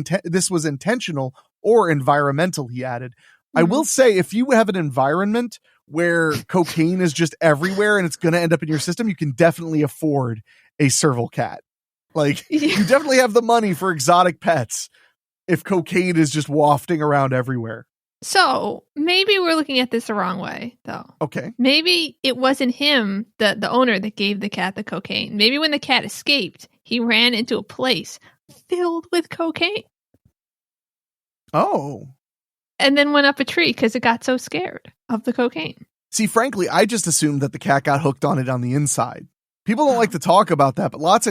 was intentional or environmental, he added. Mm-hmm. I will say, if you have an environment where cocaine is just everywhere and it's going to end up in your system, you can definitely afford a serval cat. Like, you definitely have the money for exotic pets if cocaine is just wafting around everywhere. So maybe we're looking at this the wrong way, though. Okay. Maybe it wasn't him, the owner, that gave the cat the cocaine. Maybe when the cat escaped, he ran into a place filled with cocaine. Oh. And then went up a tree because it got so scared of the cocaine. See, frankly, I just assumed that the cat got hooked on it on the inside. People don't like to talk about that, but lots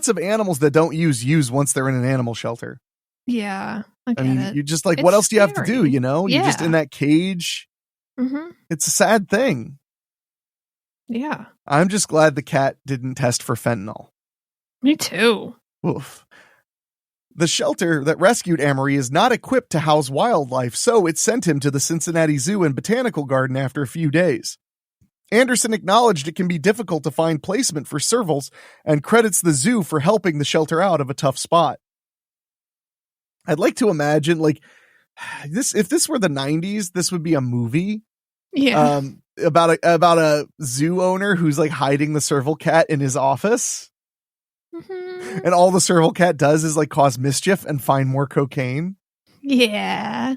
of animals that don't use once they're in an animal shelter. Yeah. I mean, you're just like, what else do you have to do? You know, you're just in that cage. Mm-hmm. It's a sad thing. Yeah. I'm just glad the cat didn't test for fentanyl. Me too. Oof. The shelter that rescued Amory is not equipped to house wildlife, so it sent him to the Cincinnati Zoo and Botanical Garden after a few days. Anderson acknowledged it can be difficult to find placement for servals and credits the zoo for helping the shelter out of a tough spot. I'd like to imagine, like, this, if this were the 90s, this would be a movie. Yeah. About a zoo owner who's like hiding the serval cat in his office. Mm-hmm. And all the serval cat does is like cause mischief and find more cocaine. Yeah.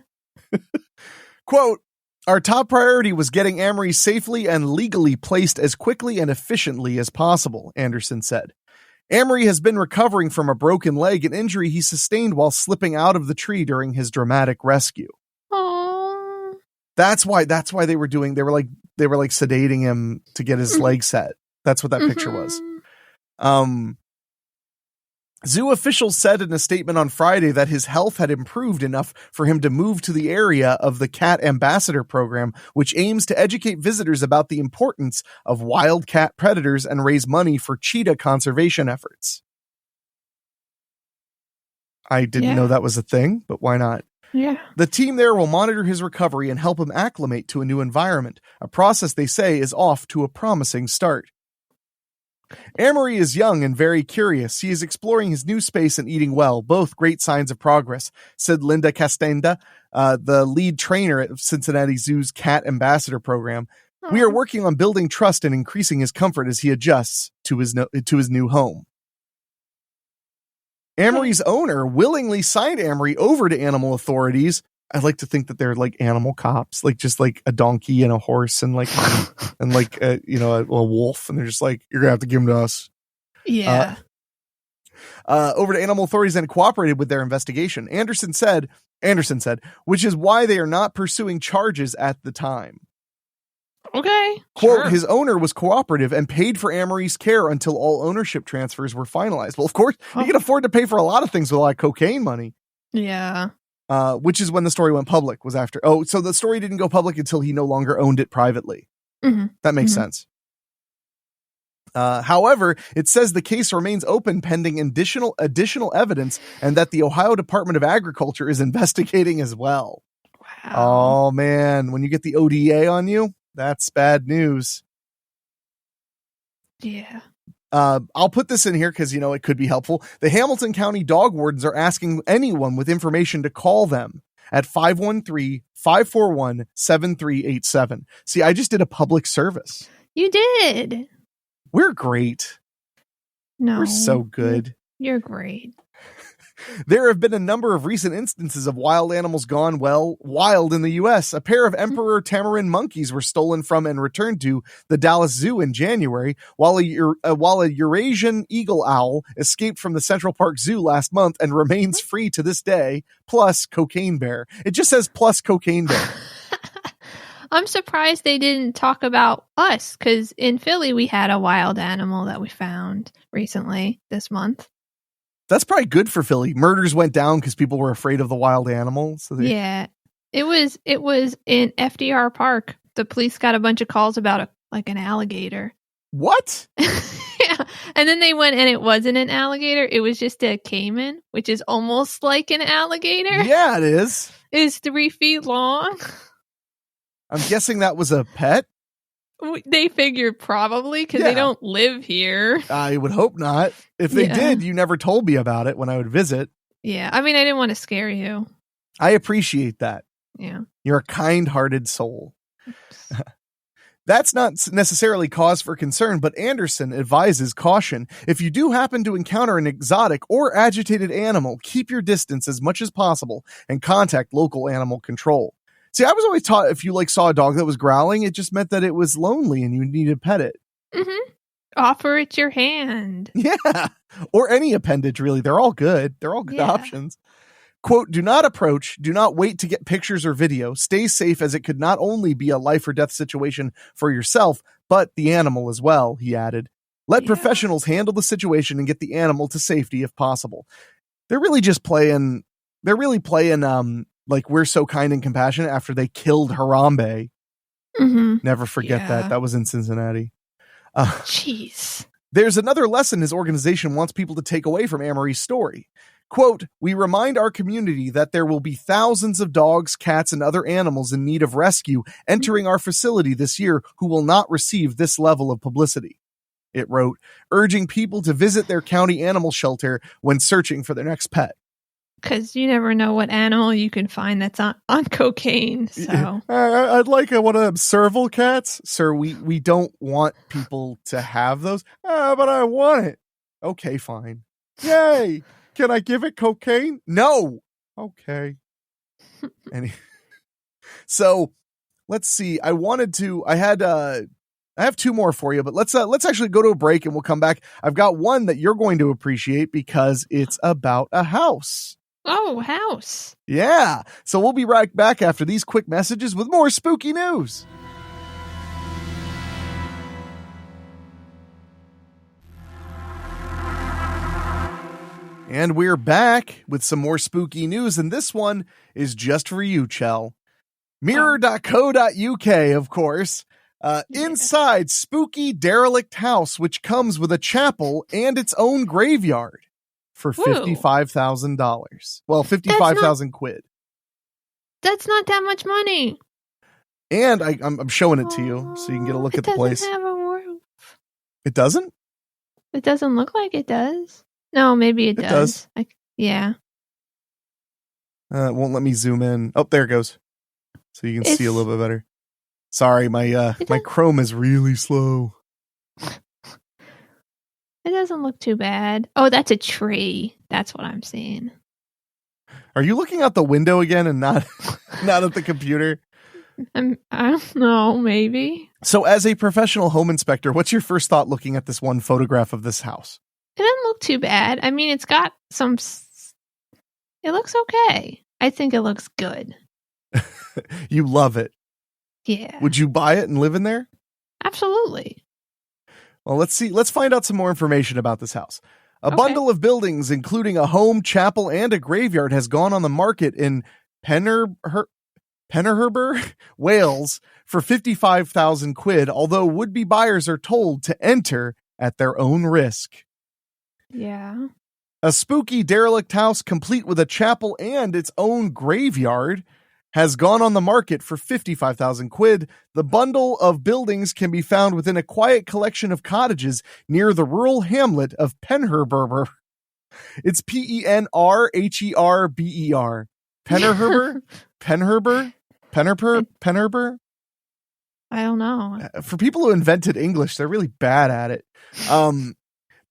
Quote, our top priority was getting Amory safely and legally placed as quickly and efficiently as possible, Anderson said. Amory has been recovering from a broken leg, an injury he sustained while slipping out of the tree during his dramatic rescue. Aww. That's why they were sedating him to get his leg set. That's what that picture was. Zoo officials said in a statement on Friday that his health had improved enough for him to move to the area of the Cat Ambassador program, which aims to educate visitors about the importance of wild cat predators and raise money for cheetah conservation efforts. I didn't know that was a thing, but why not? Yeah. The team there will monitor his recovery and help him acclimate to a new environment, a process they say is off to a promising start. Amory is young and very curious. He is exploring his new space and eating well, both great signs of progress, said Linda Castenda, the lead trainer at Cincinnati Zoo's Cat Ambassador program. Aww. We are working on building trust and increasing his comfort as he adjusts to his new home. Amory's owner willingly signed Amory over to animal authorities. I'd like to think that they're like animal cops, like just like a donkey and a horse and like a wolf, and they're just like, you're gonna have to give them to us. Yeah. Over to animal authorities and cooperated with their investigation. Anderson said, which is why they are not pursuing charges at the time. Okay. Quote, sure. His owner was cooperative and paid for Amory's care until all ownership transfers were finalized. Well, of course, you can afford to pay for a lot of things with a lot of cocaine money. Yeah. Which is when the story went public, was after. Oh, so the story didn't go public until he no longer owned it privately. Mm-hmm. That makes sense. However, it says the case remains open pending additional evidence and that the Ohio Department of Agriculture is investigating as well. Wow. Oh, man. When you get the ODA on you, that's bad news. Yeah. I'll put this in here because, it could be helpful. The Hamilton County dog wardens are asking anyone with information to call them at 513-541-7387. See, I just did a public service. You did. We're great. No. We're so good. You're great. There have been a number of recent instances of wild animals gone wild in the U.S. A pair of emperor tamarin monkeys were stolen from and returned to the Dallas Zoo in January, while a Eurasian eagle owl escaped from the Central Park Zoo last month and remains free to this day, plus cocaine bear. It just says plus cocaine bear. I'm surprised they didn't talk about us, because in Philly we had a wild animal that we found recently this month. That's probably good for Philly. Murders went down because people were afraid of the wild animals. So Yeah. It was in FDR Park. The police got a bunch of calls about an alligator. What? Yeah. And then they went and it wasn't an alligator. It was just a caiman, which is almost like an alligator. Yeah, it is. It's 3 feet long. I'm guessing that was a pet. They figured probably because they don't live here. I would hope not. If they did, you never told me about it when I would visit. Yeah. I mean, I didn't want to scare you. I appreciate that. Yeah. You're a kind-hearted soul. That's not necessarily cause for concern, but Anderson advises caution. If you do happen to encounter an exotic or agitated animal, keep your distance as much as possible and contact local animal control. See, I was always taught if you saw a dog that was growling, it just meant that it was lonely and you needed to pet it. Mm-hmm. Offer it your hand. Yeah. Or any appendage, really. They're all good. They're all good options. Quote, do not approach, do not wait to get pictures or video. Stay safe, as it could not only be a life or death situation for yourself, but the animal as well, he added. Let professionals handle the situation and get the animal to safety if possible. They're really playing We're So Kind and Compassionate after they killed Harambe. Mm-hmm. Never forget that. That was in Cincinnati. Jeez. There's another lesson his organization wants people to take away from Amory's story. Quote, we remind our community that there will be thousands of dogs, cats, and other animals in need of rescue entering our facility this year who will not receive this level of publicity. It wrote, urging people to visit their county animal shelter when searching for their next pet. Because you never know what animal you can find that's on cocaine. So I'd like one of them serval cats. Sir, we don't want people to have those. But I want it. Okay, fine. Yay. Can I give it cocaine? No. Okay. So let's see. I have two more for you, but let's actually go to a break and we'll come back. I've got one that you're going to appreciate because it's about a house. Oh, house. Yeah. So we'll be right back after these quick messages with more spooky news. And we're back with some more spooky news, and this one is just for you, Chell. Mirror.co.uk, of course. Inside spooky derelict house, which comes with a chapel and its own graveyard for $55,000. Well, 55,000 quid. That's not that much money. And I'm showing it to you so you can get a look at the place. It doesn't have a roof. It doesn't? It doesn't look like it does. No, maybe it does. Yeah. It won't let me zoom in. Oh, there it goes. So you can see a little bit better. Sorry, my Chrome is really slow. It doesn't look too bad. Oh, that's a tree. That's what I'm seeing. Are you looking out the window again and not at the computer? I don't know, maybe. So as a professional home inspector, what's your first thought looking at this one photograph of this house? It doesn't look too bad. I mean, it's got some... It looks okay. I think it looks good. You love it. Yeah. Would you buy it and live in there? Absolutely. Well, let's see. Let's find out some more information about this house. A bundle of buildings, including a home, chapel, and a graveyard, has gone on the market in Penherber, Wales for 55,000 quid, although would-be buyers are told to enter at their own risk. Yeah. A spooky derelict house complete with a chapel and its own graveyard has gone on the market for 55,000 quid. The bundle of buildings can be found within a quiet collection of cottages near the rural hamlet of Penherber. It's Penrherber. Penherber? Penherber? I don't know. For people who invented English, they're really bad at it.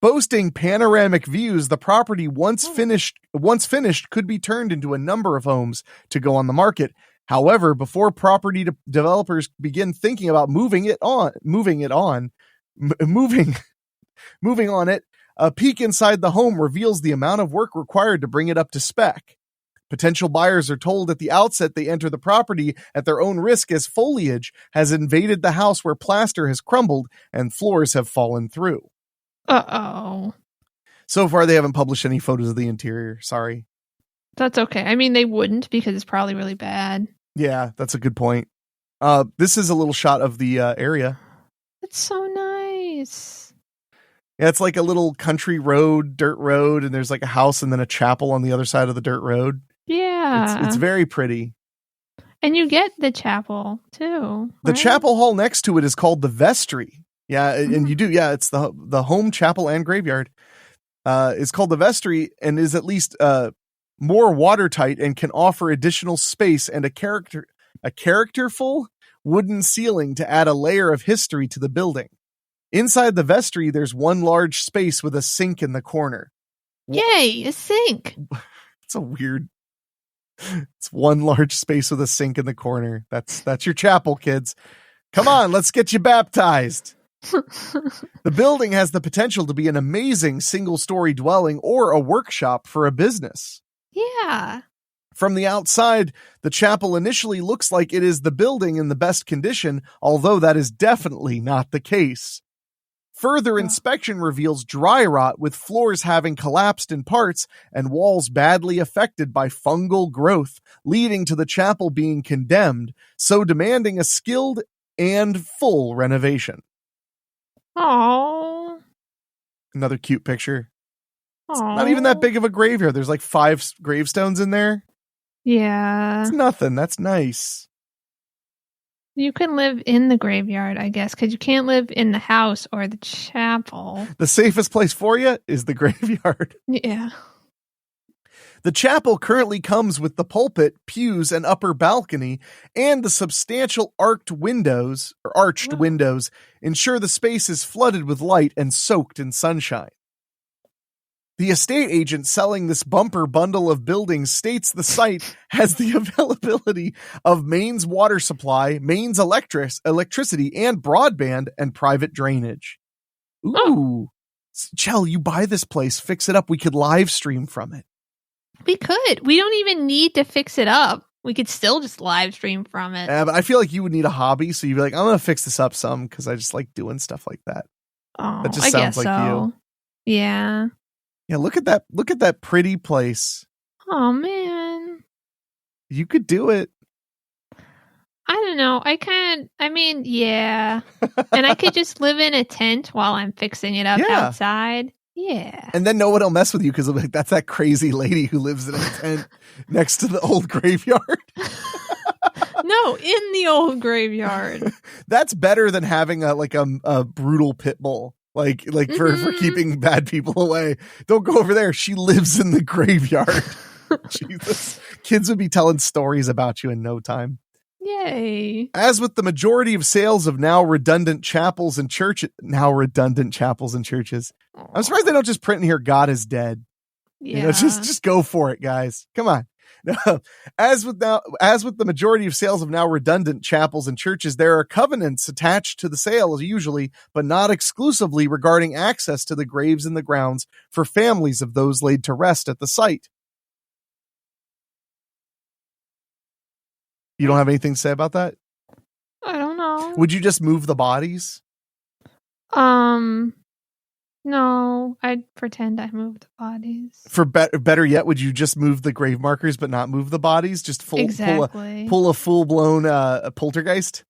Boasting panoramic views, the property once finished could be turned into a number of homes to go on the market. However, before property developers begin thinking about moving on it, a peek inside the home reveals the amount of work required to bring it up to spec. Potential buyers are told at the outset they enter the property at their own risk, as foliage has invaded the house where plaster has crumbled and floors have fallen through. Uh-oh. So far, they haven't published any photos of the interior. Sorry. That's okay. I mean, they wouldn't, because it's probably really bad. Yeah, that's a good point. This is a little shot of the area. It's so nice. Yeah, it's like a little country road, dirt road, and there's like a house and then a chapel on the other side of the dirt road. Yeah. It's very pretty. And you get the chapel, too. Right? The chapel hall next to it is called the vestry. Yeah, and you do. Yeah, it's the home, chapel, and graveyard. It's called the vestry and is at least more watertight and can offer additional space and a characterful wooden ceiling to add a layer of history to the building. Inside the vestry, there's one large space with a sink in the corner. Yay, a sink. It's a weird. It's one large space with a sink in the corner. That's your chapel, kids. Come on, let's get you baptized. The building has the potential to be an amazing single-story dwelling or a workshop for a business. Yeah. From the outside, the chapel initially looks like it is the building in the best condition, although that is definitely not the case. Further inspection reveals dry rot, with floors having collapsed in parts and walls badly affected by fungal growth, leading to the chapel being condemned, so demanding a skilled and full renovation. Aww. Another cute picture. It's not even that big of a graveyard. There's like 5 gravestones in there. Yeah. It's nothing. That's nice. You can live in the graveyard, I guess, because you can't live in the house or the chapel. The safest place for you is the graveyard. Yeah. The chapel currently comes with the pulpit, pews, and upper balcony, and the substantial arched windows ensure the space is flooded with light and soaked in sunshine. The estate agent selling this bumper bundle of buildings states the site has the availability of mains water supply, mains electricity, and broadband and private drainage. Ooh. Oh. Chell, you buy this place, fix it up. We could live stream from it. We could. We don't even need to fix it up. We could still just live stream from it. Yeah, but I feel like you would need a hobby, so you'd be like, I'm going to fix this up some because I just like doing stuff like that. Oh, that just I sounds guess like so. you. Yeah. Yeah, look at that. Look at that pretty place. Oh, man. You could do it. I don't know. Yeah. And I could just live in a tent while I'm fixing it up outside. Yeah. And then no one will mess with you because like, that's that crazy lady who lives in a tent next to the old graveyard. No, in the old graveyard. That's better than having a brutal pit bull. Like for keeping bad people away. Don't go over there. She lives in the graveyard. Jesus. Kids would be telling stories about you in no time. Yay. As with the majority of sales of now redundant chapels and churches. I'm surprised they don't just print in here, God is dead. Yeah. Just go for it, guys. Come on. As with the majority of sales of now redundant chapels and churches, there are covenants attached to the sale usually, but not exclusively, regarding access to the graves in the grounds for families of those laid to rest at the site. You don't have anything to say about that? I don't know. Would you just move the bodies? No, I'd pretend I moved the bodies. For better yet, would you just move the grave markers but not move the bodies? Just Exactly. pull a full-blown poltergeist?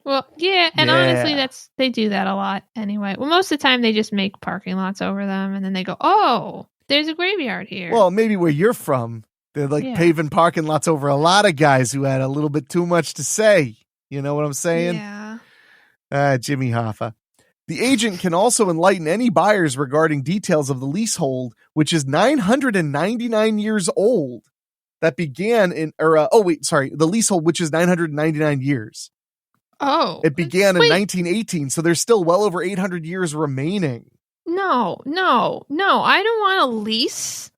Well, yeah, and Yeah. honestly, they do that a lot anyway. Well, most of the time they just make parking lots over them, and then they go, "Oh, there's a graveyard here." Well, maybe where you're from, they're like paving parking lots over a lot of guys who had a little bit too much to say. You know what I'm saying? Yeah. Jimmy Hoffa. The agent can also enlighten any buyers regarding details of the leasehold, which is 999 years old. That began the leasehold, which is 999 years. Oh. It began in 1918, so there's still well over 800 years remaining. No. I don't want a lease.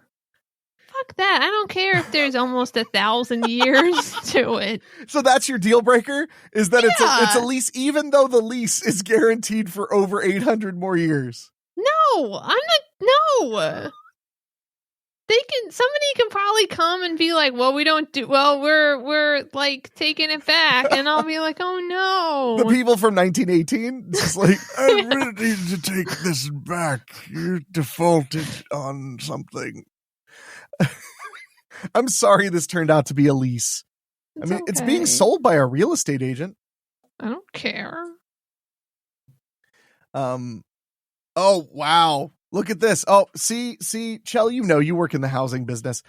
Fuck that. I don't care if there's almost 1,000 years to it. So that's your deal breaker? Is that it's a lease, even though the lease is guaranteed for over 800 more years? No, I'm not. No. Somebody can probably come and be like, well, we're like taking it back. And I'll be like, oh no. The people from 1918, just like, I really need to take this back. You defaulted on something. I'm sorry this turned out to be a lease. It's being sold by a real estate agent. I don't care. Oh, wow. Look at this. Oh, see, Chell, you work in the housing business.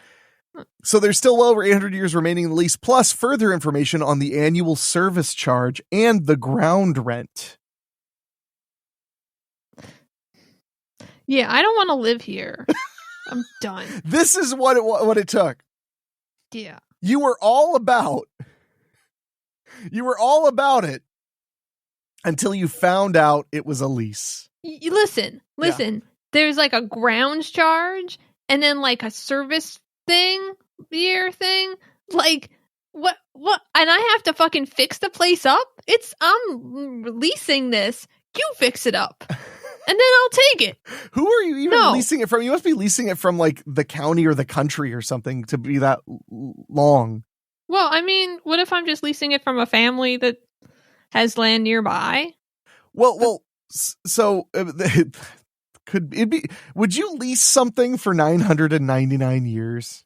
So there's still well over 800 years remaining in the lease, plus further information on the annual service charge and the ground rent. Yeah, I don't want to live here. I'm done. This is what it took. Yeah. You were all about it until you found out it was a lease. Listen. Yeah. There's like a grounds charge and then like a service year thing. Like what? And I have to fucking fix the place up? I'm leasing this. You fix it up. And then I'll take it. Who are you even leasing it from? You must be leasing it from like the county or the country or something to be that long. Well, I mean, what if I'm just leasing it from a family that has land nearby? Well, so could it be? Would you lease something for 999 years?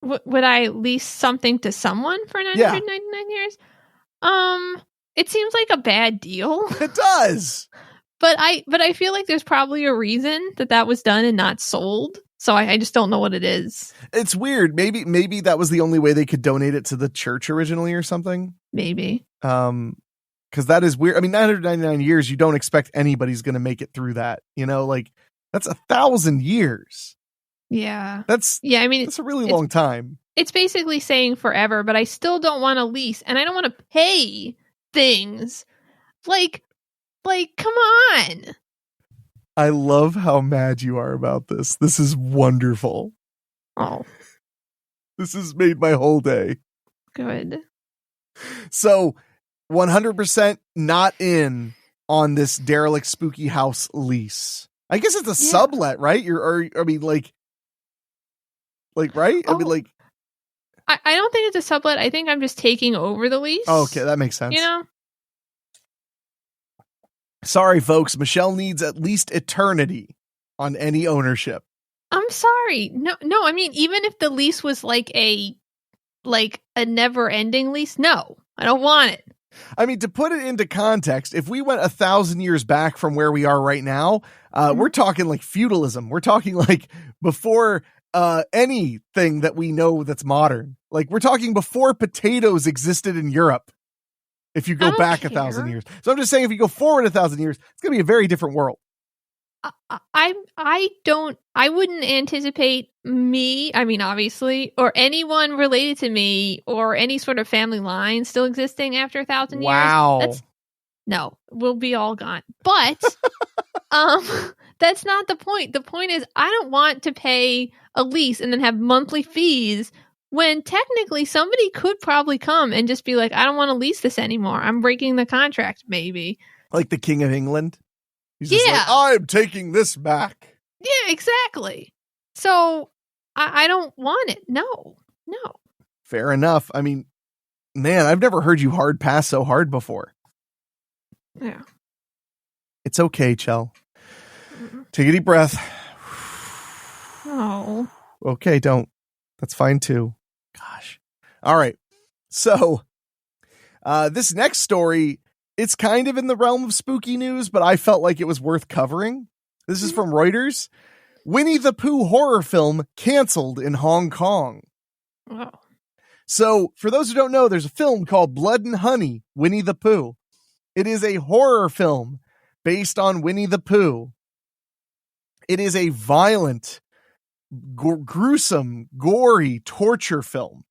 Would I lease something to someone for 999 years? It seems like a bad deal. It does. But I feel like there's probably a reason that was done and not sold. So I just don't know what it is. It's weird. Maybe that was the only way they could donate it to the church originally or something. Maybe. Because that is weird. I mean, 999 years, you don't expect anybody's going to make it through that. You know, like that's 1,000 years. Yeah. I mean, it's a really long time. It's basically saying forever, but I still don't want to lease and I don't want to pay things. Like, come on. I love how mad you are about this. This is wonderful. Oh. This has made my whole day. Good. So, 100% not in on this derelict spooky house lease. I guess it's a sublet, right? Right? Oh. I don't think it's a sublet. I think I'm just taking over the lease. Oh, okay, that makes sense. You know? Sorry, folks. Michelle needs at least eternity on any ownership. I'm sorry. No. I mean, even if the lease was like a never-ending lease, no, I don't want it. I mean, to put it into context, if we went 1,000 years back from where we are right now, we're talking like feudalism. We're talking like before anything that we know that's modern. Like we're talking before potatoes existed in Europe. If you go back 1,000 years. So I'm just saying, if you go forward 1,000 years, it's going to be a very different world. I wouldn't anticipate me, I mean, obviously, or anyone related to me or any sort of family line still existing after 1,000 years. Wow. No, we'll be all gone. But that's not the point. The point is, I don't want to pay a lease and then have monthly fees when technically somebody could probably come and just be like, I don't want to lease this anymore. I'm breaking the contract, maybe. Like the King of England? He's just like, I'm taking this back. Yeah, exactly. So I don't want it. No. Fair enough. I mean, man, I've never heard you hard pass so hard before. Yeah. It's okay, Chell. Mm. Take a deep breath. Oh. Okay, don't. That's fine too. Gosh. All right. So, this next story, it's kind of in the realm of spooky news, but I felt like it was worth covering. This is from Reuters. Winnie the Pooh horror film canceled in Hong Kong. Oh. So, for those who don't know, there's a film called Blood and Honey, Winnie the Pooh. It is a horror film based on Winnie the Pooh. It is a violent, gruesome, gory torture film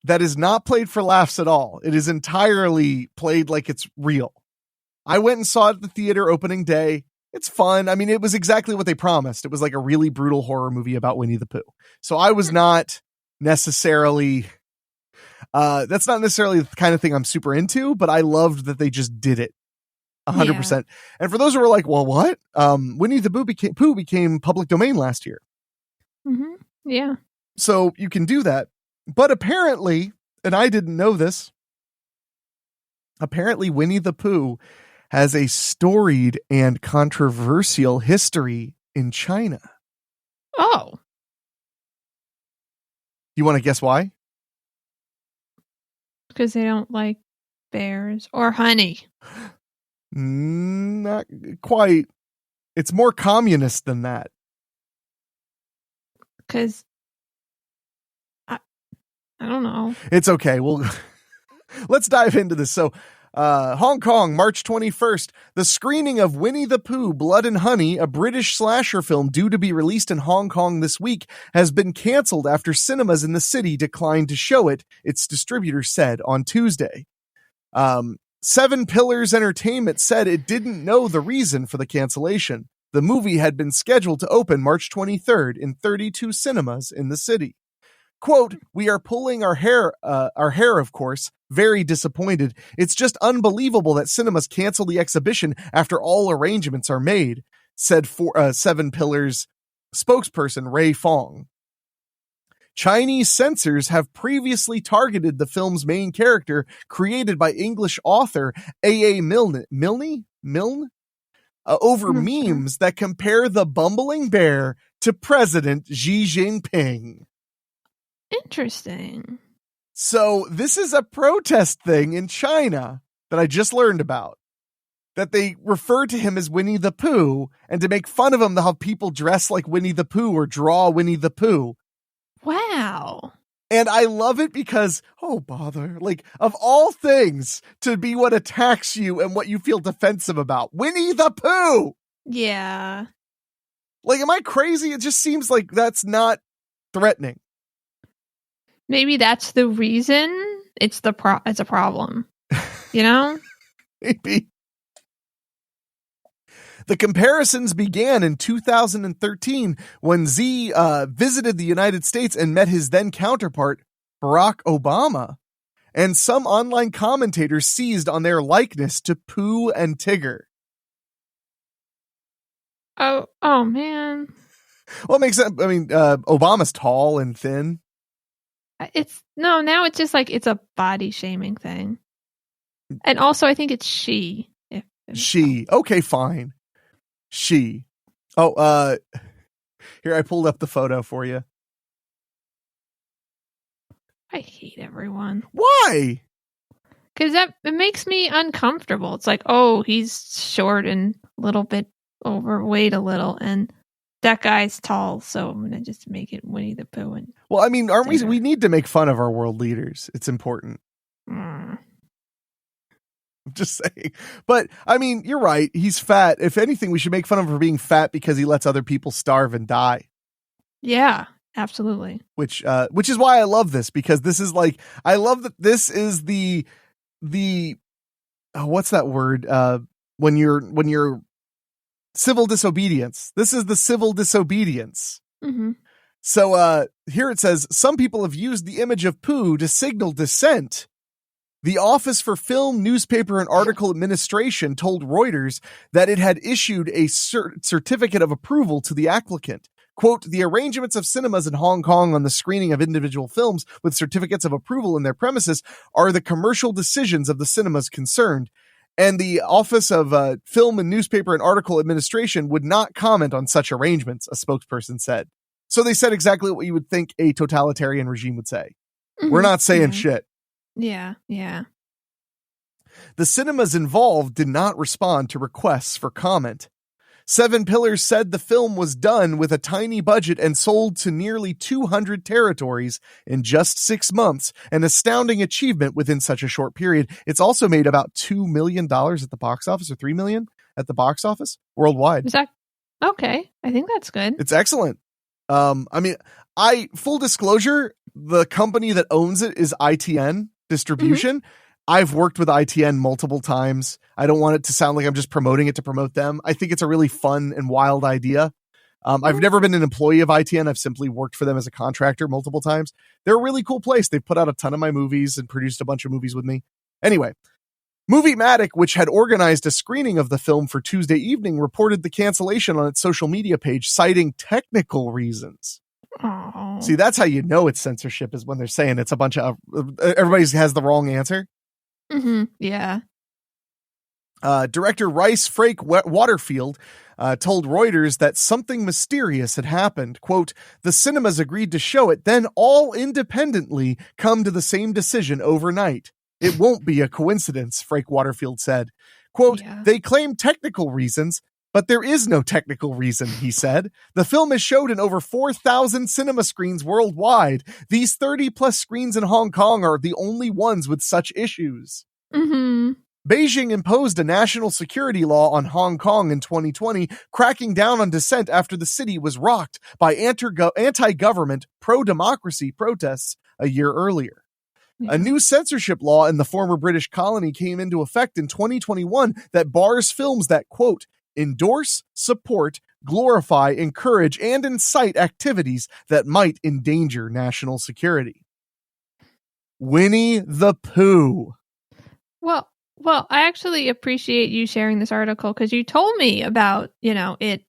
that is not played for laughs at all. It is entirely played like it's real. I went and saw it at the theater opening day. It's fun. I mean, it was exactly what they promised. It was like a really brutal horror movie about Winnie the Pooh. So I was not necessarily... that's not necessarily the kind of thing I'm super into, but I loved that they just did it 100%. Yeah. And for those who were like, well, what? Winnie the Pooh became public domain last year. Mm-hmm. Yeah. So you can do that. But apparently, and I didn't know this, apparently Winnie the Pooh has a storied and controversial history in China. Oh. You want to guess why? Because they don't like bears or honey. Not quite. It's more communist than that. Because I don't know. It's okay. Well, let's dive into this. So, Hong Kong, March 21st, the screening of Winnie the Pooh, Blood and Honey, a British slasher film due to be released in Hong Kong this week, has been canceled after cinemas in the city declined to show it, its distributor said on Tuesday. Seven Pillars Entertainment said it didn't know the reason for the cancellation. The movie had been scheduled to open March 23rd in 32 cinemas in the city. Quote, we are pulling our hair, of course, very disappointed. It's just unbelievable that cinemas cancel the exhibition after all arrangements are made, said Seven Pillars spokesperson Ray Fong. Chinese censors have previously targeted the film's main character, created by English author A.A. Milne, over memes that compare the bumbling bear to President Xi Jinping. Interesting. So this is a protest thing in China that I just learned about, that they refer to him as Winnie the Pooh, and to make fun of him, they'll have people dress like Winnie the Pooh or draw Winnie the Pooh. Wow. And I love it because, oh, bother, like, of all things to be what attacks you and what you feel defensive about, Winnie the Pooh. Yeah. Like, am I crazy? It just seems like that's not threatening. Maybe that's the reason it's a problem. You know? Maybe. The comparisons began in 2013 when Z visited the United States and met his then counterpart, Barack Obama. And some online commentators seized on their likeness to Pooh and Tigger. Oh man. Well, it makes sense. I mean, Obama's tall and thin. Now it's just like it's a body shaming thing. And also I think it's she. She. Okay, fine. She. Oh, here, I pulled up the photo for you. I hate everyone. Why? Because it makes me uncomfortable. It's like, oh, he's short and a little bit overweight a little, and that guy's tall, so I'm gonna just make it Winnie the Pooh. And well, I mean, aren't we? We need to make fun of our world leaders. It's important. I'm just saying. But I mean, you're right. He's fat. If anything, we should make fun of him for being fat because he lets other people starve and die. Yeah, absolutely. Which is why I love this, because this is like, I love that this is the what's that word? When you're civil disobedience. This is the civil disobedience. Mm-hmm. So here it says, some people have used the image of Pooh to signal dissent. The Office for Film, Newspaper, and Article Administration told Reuters that it had issued a certificate of approval to the applicant. Quote, the arrangements of cinemas in Hong Kong on the screening of individual films with certificates of approval in their premises are the commercial decisions of the cinemas concerned. And the Office of Film and Newspaper and Article Administration would not comment on such arrangements, a spokesperson said. So they said exactly what you would think a totalitarian regime would say. We're not saying shit. Yeah. The cinemas involved did not respond to requests for comment. Seven Pillars said the film was done with a tiny budget and sold to nearly 200 territories in just 6 months, an astounding achievement within such a short period. It's also made about $2 million at the box office, or $3 million at the box office worldwide. Is that okay? I think that's good. It's excellent. Full disclosure, the company that owns it is ITN Distribution. I've worked with ITN multiple times. I don't want it to sound like I'm just promoting it to promote them. I think it's a really fun and wild idea. I've never been an employee of ITN. I've simply worked for them as a contractor multiple times. They're a really cool place. They've put out a ton of my movies and produced a bunch of movies with me. Anyway, Movie-Matic, which had organized a screening of the film for Tuesday evening, reported the cancellation on its social media page, citing technical reasons. Aww. See, that's how you know it's censorship, is when they're saying it's a bunch of everybody has the wrong answer. Yeah. Director Rice Frake Waterfield told Reuters that something mysterious had happened. Quote, the cinemas agreed to show it, then all independently come to the same decision overnight. It won't be a coincidence, Frake Waterfield said. Quote, they claim technical reasons, but there is no technical reason, he said. The film is showed in over 4,000 cinema screens worldwide. These 30-plus screens in Hong Kong are the only ones with such issues. Beijing imposed a national security law on Hong Kong in 2020, cracking down on dissent after the city was rocked by anti-government, pro-democracy protests a year earlier. A new censorship law in the former British colony came into effect in 2021 that bars films that, quote, endorse, support, glorify, encourage, and incite activities that might endanger national security. Winnie the Pooh. Well, I actually appreciate you sharing this article, because you told me about, it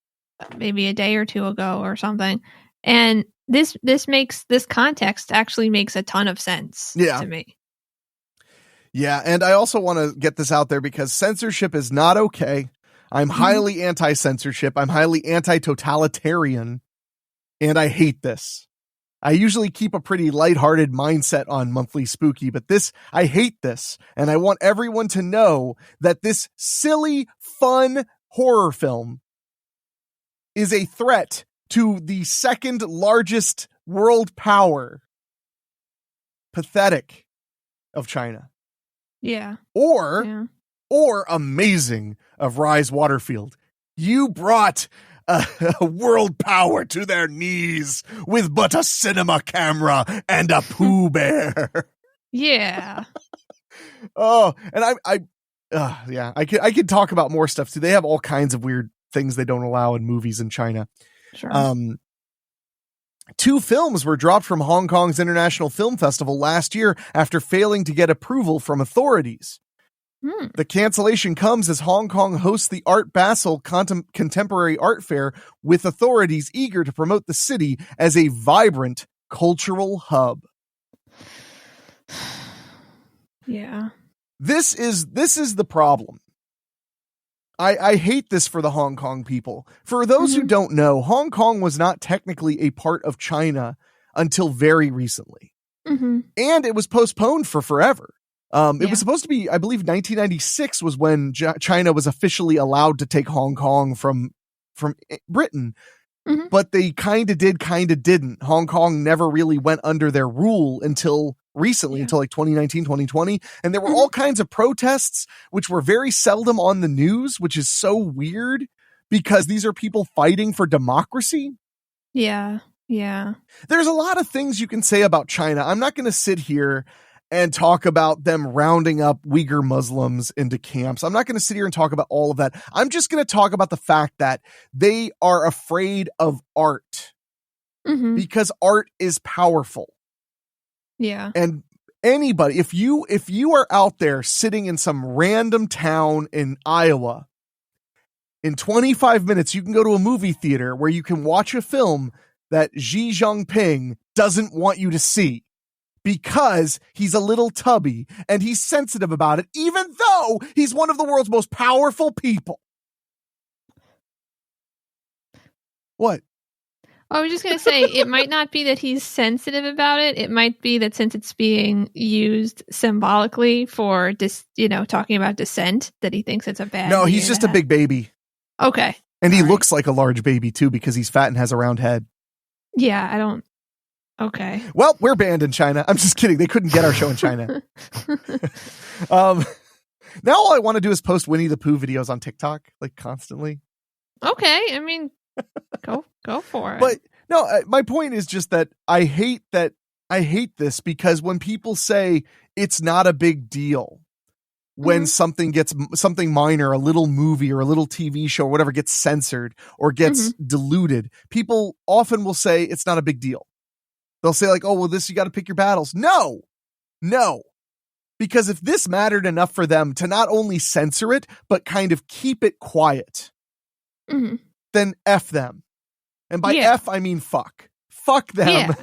maybe a day or two ago or something. And this context actually makes a ton of sense to me. Yeah. And I also want to get this out there because censorship is not okay. I'm highly anti-censorship. I'm highly anti-totalitarian, and I hate this. I usually keep a pretty lighthearted mindset on Monthly Spooky, but I hate this, and I want everyone to know that this silly, fun horror film is a threat to the second largest world power, pathetic, of China. Yeah. Or amazing of Rise Waterfield. You brought a world power to their knees with but a cinema camera and a Pooh Bear. Yeah. Oh, and I could talk about more stuff too. They have all kinds of weird things they don't allow in movies in China. Sure. 2 films were dropped from Hong Kong's International Film Festival last year after failing to get approval from authorities. The cancellation comes as Hong Kong hosts the Art Basel Contemporary Art Fair, with authorities eager to promote the city as a vibrant cultural hub. Yeah. This is the problem. I hate this for the Hong Kong people. For those who don't know, Hong Kong was not technically a part of China until very recently. And it was postponed for forever. It was supposed to be, I believe, 1996 was when China was officially allowed to take Hong Kong from Britain. But they kind of did, kind of didn't. Hong Kong never really went under their rule until recently, until like 2019, 2020. And there were all kinds of protests, which were very seldom on the news, which is so weird because these are people fighting for democracy. Yeah. There's a lot of things you can say about China. I'm not going to sit here and talk about them rounding up Uyghur Muslims into camps. I'm not going to sit here and talk about all of that. I'm just going to talk about the fact that they are afraid of art because art is powerful. Yeah. And anybody, if you are out there sitting in some random town in Iowa, in 25 minutes, you can go to a movie theater where you can watch a film that Xi Jinping doesn't want you to see. because he's a little tubby and he's sensitive about it, even though he's one of the world's most powerful people. What? I was just going to say, it might not be that he's sensitive about it. It might be that since it's being used symbolically for talking about dissent, that he thinks it's a bad. No, he's just a big baby. Okay. And he looks like a large baby too, because he's fat and has a round head. Yeah, I don't. Okay. Well, we're banned in China. I'm just kidding. They couldn't get our show in China. Now all I want to do is post Winnie the Pooh videos on TikTok, like constantly. Okay. I mean, go for it. But no, my point is just that I hate this because when people say it's not a big deal, when something minor, a little movie or a little TV show or whatever gets censored or gets diluted, people often will say it's not a big deal. They'll say like, oh, well, you got to pick your battles. No, because if this mattered enough for them to not only censor it, but kind of keep it quiet, then F them. And by F, I mean fuck. Fuck them. Yeah.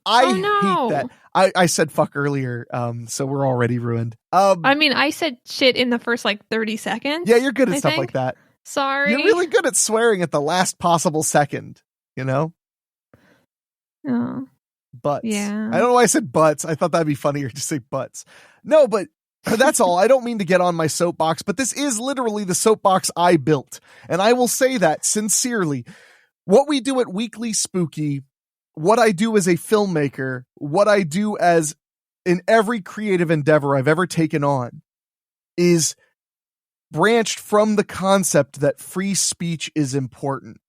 I hate that. I said fuck earlier, so we're already ruined. I mean, I said shit in the first 30 seconds. Yeah, you're good at stuff like that. Sorry. You're really good at swearing at the last possible second, Oh. Butts. Yeah. I don't know why I said butts. I thought that'd be funnier to say butts. No, but that's all. I don't mean to get on my soapbox, but this is literally the soapbox I built. And I will say that sincerely. What we do at WeeklySpooky, what I do as a filmmaker, what I do as in every creative endeavor I've ever taken on is branched from the concept that free speech is important.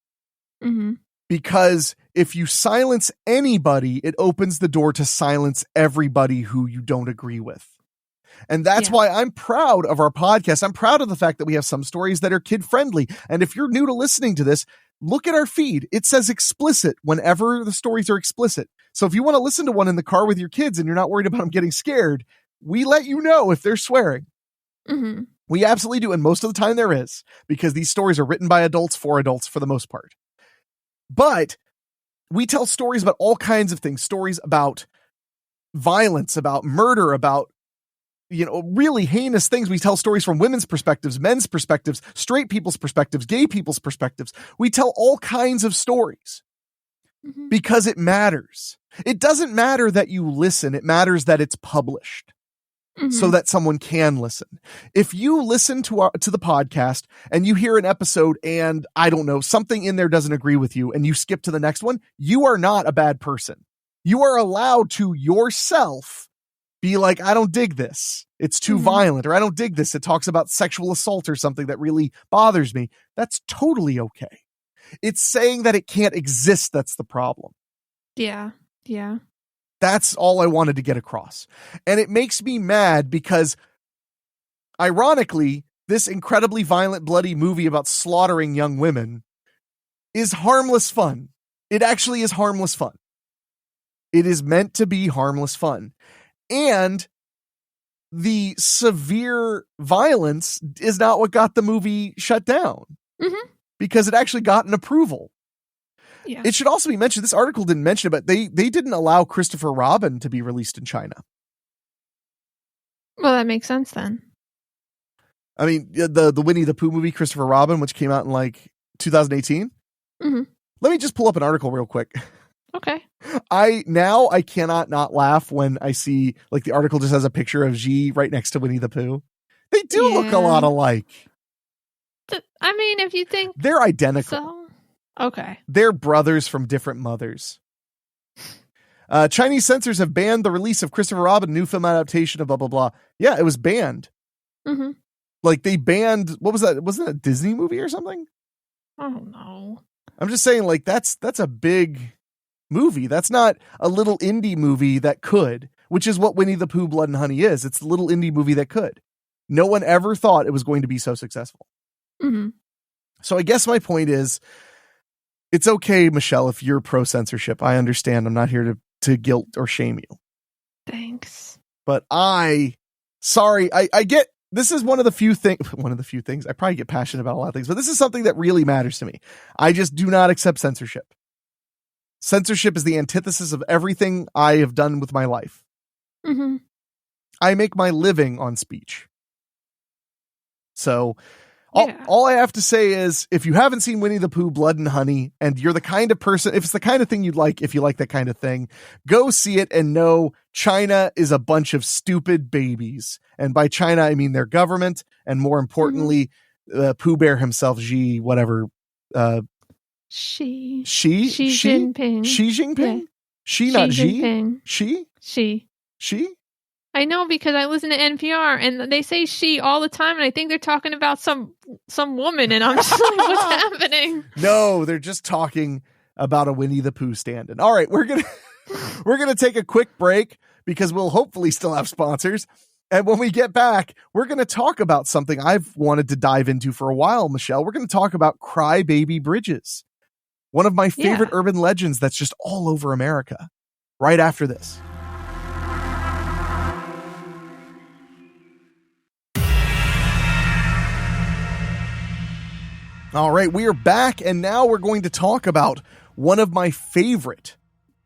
Because if you silence anybody, it opens the door to silence everybody who you don't agree with. And that's why I'm proud of our podcast. I'm proud of the fact that we have some stories that are kid friendly. And if you're new to listening to this, look at our feed. It says explicit whenever the stories are explicit. So if you want to listen to one in the car with your kids and you're not worried about them getting scared, we let you know if they're swearing. We absolutely do. And most of the time there is, because these stories are written by adults for adults for the most part. But we tell stories about all kinds of things, stories about violence, about murder, about, really heinous things. We tell stories from women's perspectives, men's perspectives, straight people's perspectives, gay people's perspectives. We tell all kinds of stories because it matters. It doesn't matter that you listen. It matters that it's published so that someone can listen. If you listen to the podcast and you hear an episode and I don't know, something in there doesn't agree with you and you skip to the next one, you are not a bad person. You are allowed to yourself be like, I don't dig this. It's too violent, or I don't dig this. It talks about sexual assault or something that really bothers me. That's totally okay. It's saying that it can't exist. That's the problem. Yeah. Yeah. That's all I wanted to get across. And it makes me mad because, ironically, this incredibly violent, bloody movie about slaughtering young women is harmless fun. It actually is harmless fun. It is meant to be harmless fun. And the severe violence is not what got the movie shut down. Because it actually got an approval. Yeah. It should also be mentioned, this article didn't mention it, but they didn't allow Christopher Robin to be released in China. Well, that makes sense then. I mean, the Winnie the Pooh movie, Christopher Robin, which came out in 2018. Let me just pull up an article real quick. Okay. I cannot not laugh when I see the article just has a picture of Xi right next to Winnie the Pooh. They do look a lot alike. I mean, if you think they're identical. So, okay. They're brothers from different mothers. Chinese censors have banned the release of Christopher Robin, new film adaptation of blah, blah, blah. Yeah, it was banned. They banned, what was that? Wasn't that a Disney movie or something? I don't know. I'm just saying, that's a big movie. That's not a little indie movie that could, which is what Winnie the Pooh, Blood and Honey is. It's the little indie movie that could. No one ever thought it was going to be so successful. So I guess my point is, it's okay, Michelle, if you're pro censorship. I understand. I'm not here to guilt or shame you. Thanks. But I get, this is one of the few things, I probably get passionate about a lot of things, but this is something that really matters to me. I just do not accept censorship. Censorship is the antithesis of everything I have done with my life. Mm-hmm. I make my living on speech. So Yeah. all I have to say is, if you haven't seen Winnie the Pooh, Blood and Honey, and you're the kind of person, if it's the kind of thing you'd like, if you like that kind of thing, go see it and know China is a bunch of stupid babies. And by China, I mean their government, and more importantly, Pooh Bear himself, Xi, whatever. Xi Xi Jinping. Xi Jinping? Yeah. Xi, not Xi? Jinping. Xi? Xi. I know, because I listen to NPR and they say she all the time, and I think they're talking about some woman, and I'm just like, what's happening? No, they're just talking about a Winnie the Pooh stand-in. All right, we're gonna take a quick break because we'll hopefully still have sponsors. And when we get back, we're gonna talk about something I've wanted to dive into for a while, Michelle. We're gonna talk about Crybaby bridges, one of my favorite urban legends that's just all over America. Right after this. All right, we are back, and now we're going to talk about one of my favorite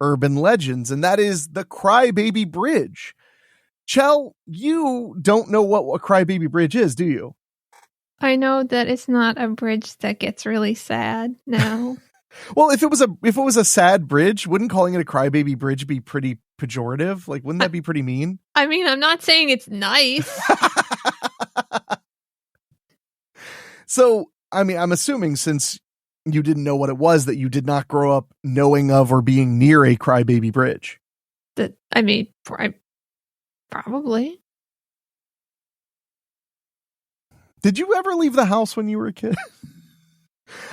urban legends, and that is the Crybaby Bridge. Chell, you don't know what a Crybaby Bridge is, do you? I know that it's not a bridge that gets really sad. No. Well, if it was a sad bridge, wouldn't calling it a Crybaby Bridge be pretty pejorative? Like, wouldn't that be pretty mean? I mean, I'm not saying it's nice. So, I mean, I'm assuming since you didn't know what it was, that you did not grow up knowing of or being near a Crybaby Bridge. Probably. Did you ever leave the house when you were a kid?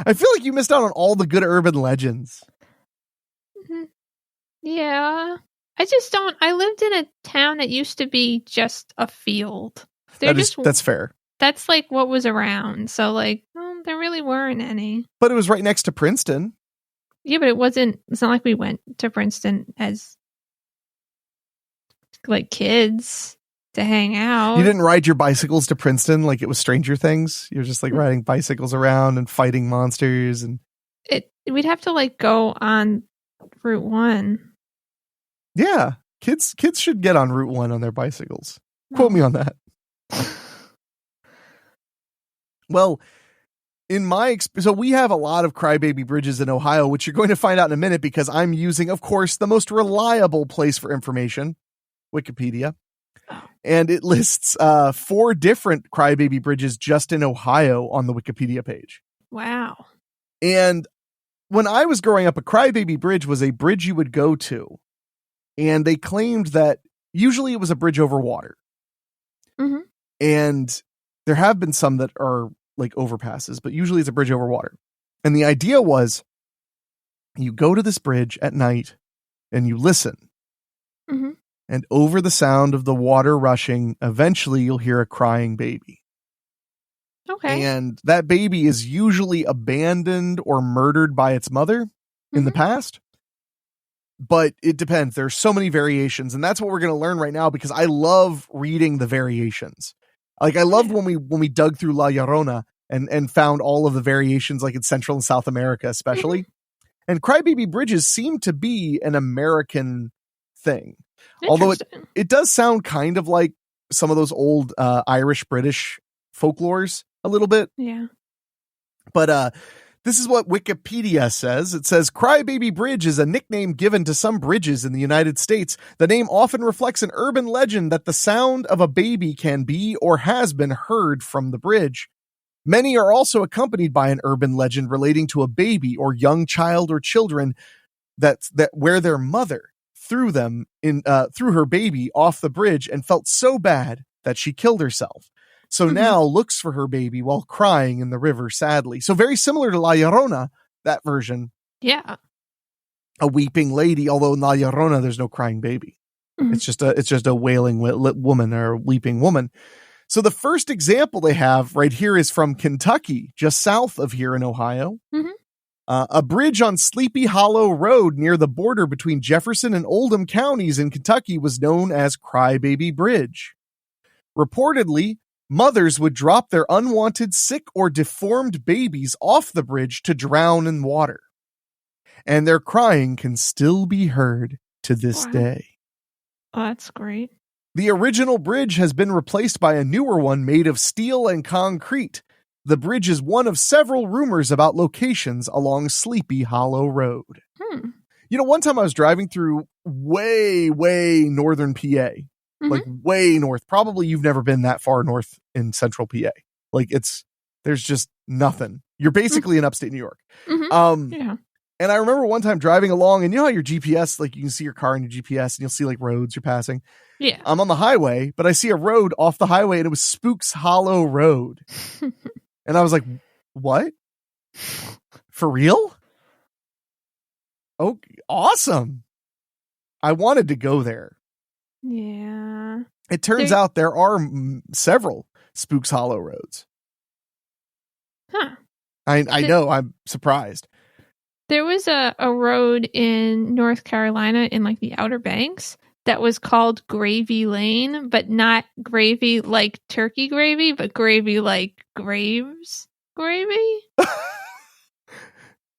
I feel like you missed out on all the good urban legends. Yeah. I lived in a town that used to be just a field. That's fair. That's like what was around. So like, there really weren't any. But it was right next to Princeton. Yeah, but it's not like we went to Princeton as like kids to hang out. You didn't ride your bicycles to Princeton like it was Stranger Things? You're just like riding bicycles around and fighting monsters, and we'd have to like go on Route 1. Yeah. Kids should get on Route 1 on their bicycles. Quote me on that. Well, so we have a lot of Crybaby bridges in Ohio, which you're going to find out in a minute because I'm using, of course, the most reliable place for information, Wikipedia. And it lists 4 different Crybaby bridges just in Ohio on the Wikipedia page. Wow. And when I was growing up, a Crybaby bridge was a bridge you would go to. And they claimed that usually it was a bridge over water. Mm-hmm. And there have been some that are like overpasses, but usually it's a bridge over water. And the idea was you go to this bridge at night and you listen. Mm-hmm. And over the sound of the water rushing, eventually you'll hear a crying baby. Okay. And that baby is usually abandoned or murdered by its mother in the past. But it depends. There's so many variations. And that's what we're going to learn right now, because I love reading the variations. Like I loved when we dug through La Llorona and found all of the variations, like in Central and South America, especially. And Crybaby bridges seem to be an American thing. Although it does sound kind of like some of those old Irish, British folklores a little bit. Yeah. But this is what Wikipedia says. It says, Crybaby Bridge is a nickname given to some bridges in the United States. The name often reflects an urban legend that the sound of a baby can be or has been heard from the bridge. Many are also accompanied by an urban legend relating to a baby or young child or children that where their mother threw her baby off the bridge and felt so bad that she killed herself. So now looks for her baby while crying in the river sadly. So very similar to La Llorona, that version. Yeah. A weeping lady, although in La Llorona there's no crying baby. Mm-hmm. It's just a wailing woman or a weeping woman. So the first example they have right here is from Kentucky, just south of here in Ohio. Mm-hmm. A bridge on Sleepy Hollow Road near the border between Jefferson and Oldham counties in Kentucky was known as Crybaby Bridge. Reportedly, mothers would drop their unwanted, sick, or deformed babies off the bridge to drown in water. and their crying can still be heard to this day. Oh, that's great. The original bridge has been replaced by a newer one made of steel and concrete. The bridge is one of several rumors about locations along Sleepy Hollow Road. You know, one time I was driving through way northern PA, like way north. Probably you've never been that far north in central PA. Like there's just nothing. You're basically in upstate New York. Yeah. And I remember one time driving along, and you know how your GPS, like you can see your car in your GPS and you'll see like roads you're passing. Yeah. I'm on the highway, but I see a road off the highway and it was Spooks Hollow Road. And I was like, what? For real? Oh, awesome. I wanted to go there. Yeah. It turns out there are several Spooks Hollow roads. Huh. I know. I'm surprised. There was a road in North Carolina in like the Outer Banks that was called Gravy Lane, but not gravy like turkey gravy, but gravy like Graves gravy.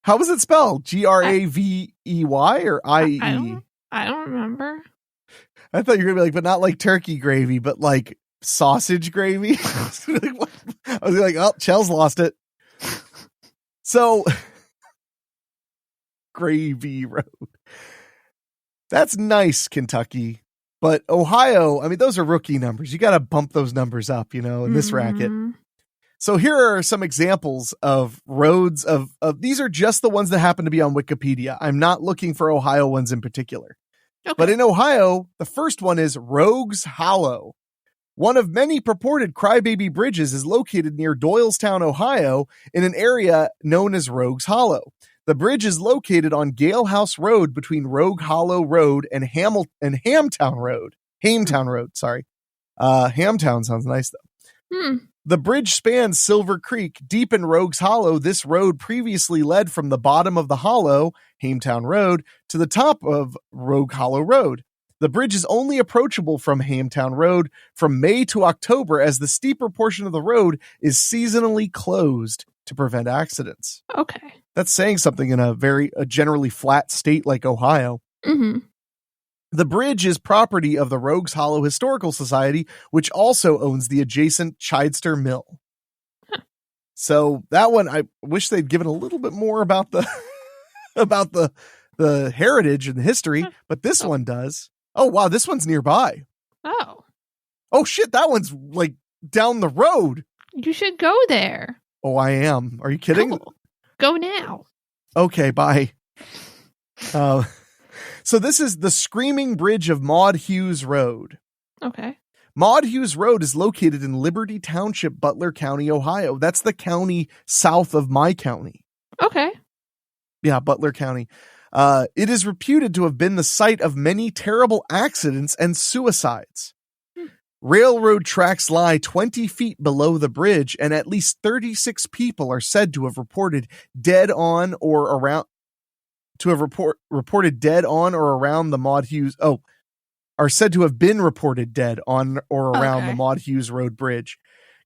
How was it spelled? Gravey or IE? I don't remember. I thought you were gonna be like, but not like turkey gravy, but like sausage gravy. I was like, oh, Chell's lost it. So, Gravy Road. That's nice, Kentucky. But Ohio, I mean, those are rookie numbers. You got to bump those numbers up, you know, in this racket. So here are some examples of roads of these are just the ones that happen to be on Wikipedia. I'm not looking for Ohio ones in particular. Okay. But in Ohio, the first one is Rogues Hollow. One of many purported Crybaby bridges is located near Doylestown, Ohio, in an area known as Rogues Hollow. The bridge is located on Gale House Road between Rogue Hollow Road and Hamtown Road. Sorry. Hamtown sounds nice, though. The bridge spans Silver Creek. Deep in Rogues Hollow, this road previously led from the bottom of the hollow, Hamtown Road, to the top of Rogue Hollow Road. The bridge is only approachable from Hamtown Road from May to October, as the steeper portion of the road is seasonally closed to prevent accidents. Okay. That's saying something in a generally flat state like Ohio. The bridge is property of the Rogues Hollow Historical Society, which also owns the adjacent Chidester Mill. So that one, I wish they'd given a little bit more about the about the heritage and the history, but this one does. Oh, wow, this one's nearby. Oh, shit, that one's like down the road. You should go there. Oh, I am. Are you kidding? Go now. Okay, bye. So this is the Screaming Bridge of Maud Hughes Road. Okay. Maud Hughes Road is located in Liberty Township, Butler County, Ohio. That's the county south of my county. Okay. Yeah, Butler County. It is reputed to have been the site of many terrible accidents and suicides. Railroad tracks lie 20 feet below the bridge, and at least 36 people are said to have reported dead on or around reported dead on or around the Maud Hughes. Are said to have been reported dead on or around the Maud Hughes Road Bridge.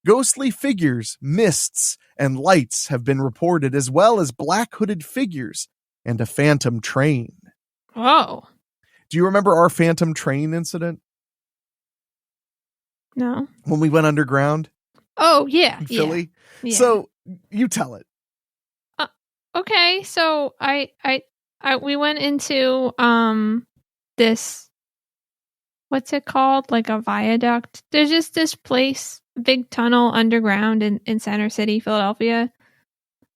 Ghostly figures, mists, and lights have been reported, as well as black hooded figures and a phantom train. Oh. Do you remember our phantom train incident? No. When we went underground? Oh, yeah. In Philly? Yeah. So you tell it. Okay. So we went into this, what's it called? Like a viaduct. There's just this place, big tunnel underground in Center City, Philadelphia.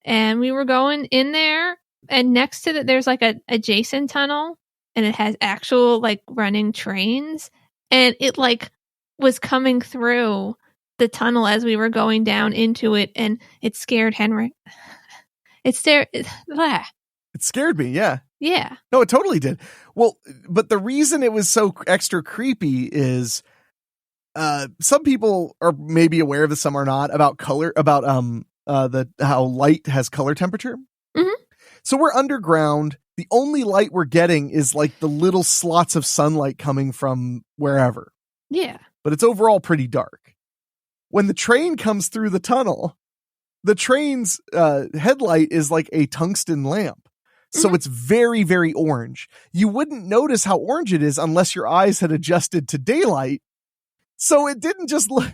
And we were going in there, and next to it, there's like a adjacent tunnel, and it has actual like running trains, and it like was coming through the tunnel as we were going down into it, and it scared Henry. It scared me, yeah. Yeah. No, it totally did. Well, but the reason it was so extra creepy is some people are maybe aware of this, some are not, about color, about how light has color temperature. Mm-hmm. So we're underground. The only light we're getting is like the little slots of sunlight coming from wherever. Yeah. But it's overall pretty dark. When the train comes through the tunnel, the train's headlight is like a tungsten lamp. So it's very, very orange. You wouldn't notice how orange it is unless your eyes had adjusted to daylight. So it didn't just look.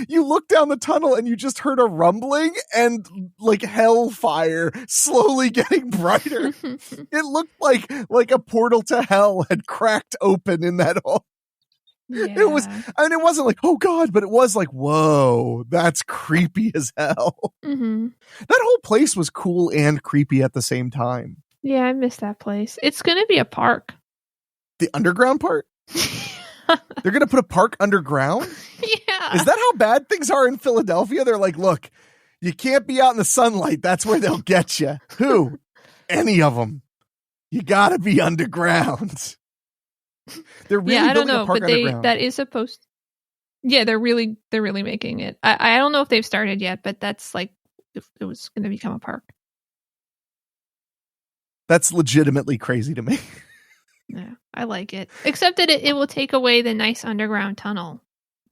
You look down the tunnel and you just heard a rumbling and like hellfire slowly getting brighter. It looked like a portal to hell had cracked open in that hole. Yeah. It was, and it wasn't like, oh God, but it was like, whoa, that's creepy as hell. Mm-hmm. That whole place was cool and creepy at the same time. Yeah, I miss that place. It's going to be a park. The underground part? They're going to put a park underground? Yeah. Is that how bad things are in Philadelphia? They're like, look, you can't be out in the sunlight. That's where they'll get you. Who? Any of them. You got to be underground. They're really I don't building know, a park but underground. that is supposed. Yeah, they're really making it. I don't know if they've started yet, but that's like if it was going to become a park. That's legitimately crazy to me. Yeah, I like it. Except that it will take away the nice underground tunnel.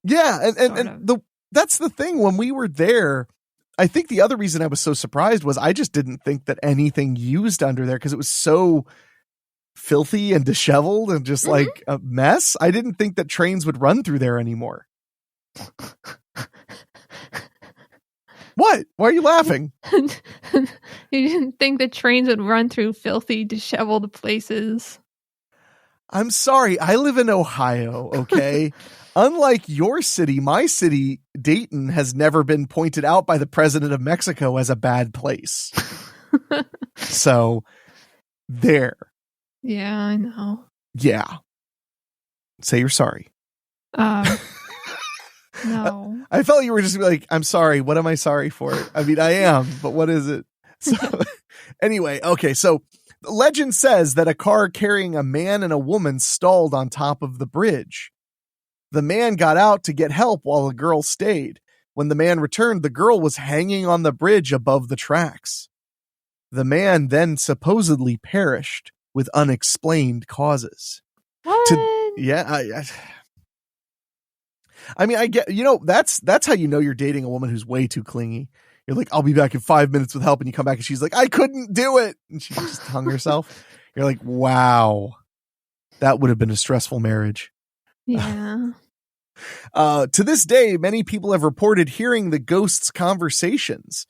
Yeah, and that's the thing. When we were there, I think the other reason I was so surprised was I just didn't think that anything used under there because it was so filthy and disheveled and just like a mess. I didn't think that trains would run through there anymore. What? Why are you laughing? You didn't think the trains would run through filthy, disheveled places. I'm sorry. I live in Ohio, okay? Unlike your city, my city, Dayton, has never been pointed out by the president of Mexico as a bad place. So, there. Yeah, I know. Yeah. Say you're sorry. No. I felt you were just like, I'm sorry. What am I sorry for? I mean, I am, but what is it? So, anyway, okay. So, the legend says that a car carrying a man and a woman stalled on top of the bridge. The man got out to get help while the girl stayed. When the man returned, the girl was hanging on the bridge above the tracks. The man then supposedly perished with unexplained causes. What? I mean, I get, that's how you know you're dating a woman who's way too clingy. You're like, I'll be back in 5 minutes with help. And you come back and she's like, I couldn't do it. And she just hung herself. You're like, wow, that would have been a stressful marriage. Yeah. To this day, many people have reported hearing the ghosts' conversations.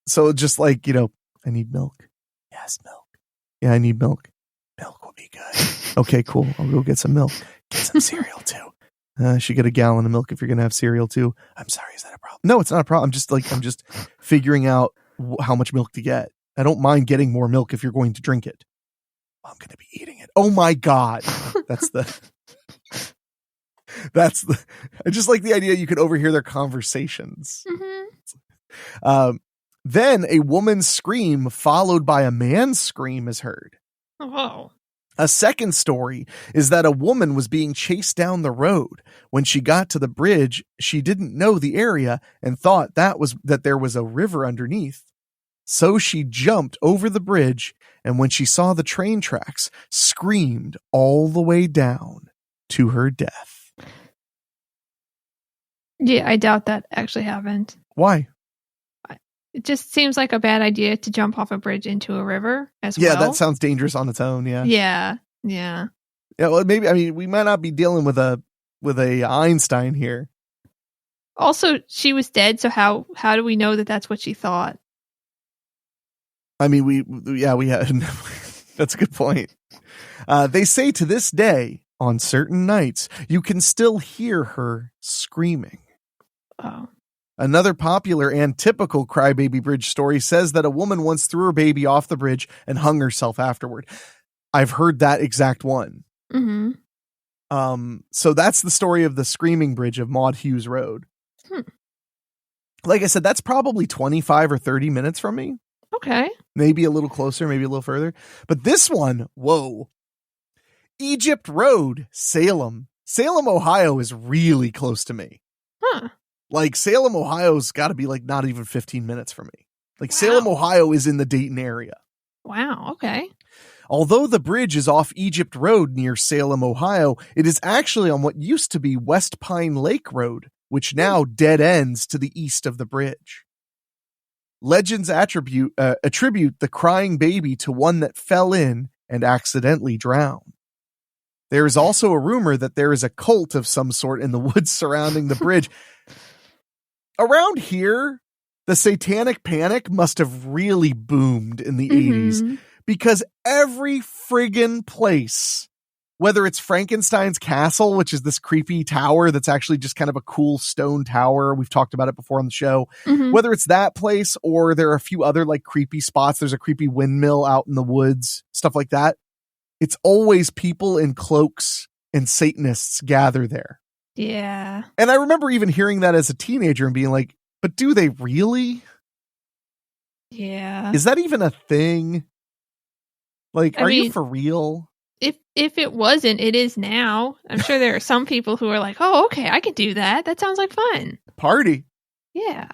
So just like, I need milk. Yes, milk. Yeah, I need milk. Milk will be good. Okay, cool. I'll go get some milk. Get some cereal too. I should get a gallon of milk if you're going to have cereal too. I'm sorry. Is that a problem? No, it's not a problem. I'm just figuring out how much milk to get. I don't mind getting more milk if you're going to drink it. I'm going to be eating it. Oh my God. I just like the idea you could overhear their conversations. Mm-hmm. Then a woman's scream followed by a man's scream is heard. Oh. A second story is that a woman was being chased down the road. When she got to the bridge, she didn't know the area and thought that there was a river underneath. So she jumped over the bridge, and when she saw the train tracks, screamed all the way down to her death. Yeah, I doubt that actually happened. Why? It just seems like a bad idea to jump off a bridge into a river as well. Yeah, that sounds dangerous on its own. Yeah. Yeah. Well, maybe. I mean, we might not be dealing with a Einstein here. Also, she was dead, so how do we know that that's what she thought? I mean, we had. That's a good point. They say to this day, on certain nights, you can still hear her screaming. Oh. Another popular and typical Crybaby Bridge story says that a woman once threw her baby off the bridge and hung herself afterward. I've heard that exact one. Mm-hmm. So that's the story of the Screaming Bridge of Maud Hughes Road. Like I said, that's probably 25 or 30 minutes from me. Okay. Maybe a little closer, maybe a little further. But this one, whoa. Egypt Road, Salem. Salem, Ohio is really close to me. Huh. Like Salem, Ohio's got to be like not even 15 minutes from me. Like Salem, Ohio is in the Dayton area. Wow. Okay. Although the bridge is off Egypt Road near Salem, Ohio, it is actually on what used to be West Pine Lake Road, which now dead ends to the east of the bridge. Legends attribute the crying baby to one that fell in and accidentally drowned. There is also a rumor that there is a cult of some sort in the woods surrounding the bridge. Around here, the satanic panic must have really boomed in the 80s because every friggin' place, whether it's Frankenstein's castle, which is this creepy tower that's actually just kind of a cool stone tower. We've talked about it before on the show. Whether it's that place or there are a few other like creepy spots. There's a creepy windmill out in the woods, stuff like that. It's always people in cloaks and Satanists gather there. Yeah. And I remember even hearing that as a teenager and being like, but do they really? Yeah. Is that even a thing? Like, are you for real? If it wasn't, it is now. I'm sure there are some people who are like, oh, okay, I can do that. That sounds like fun. Party. Yeah.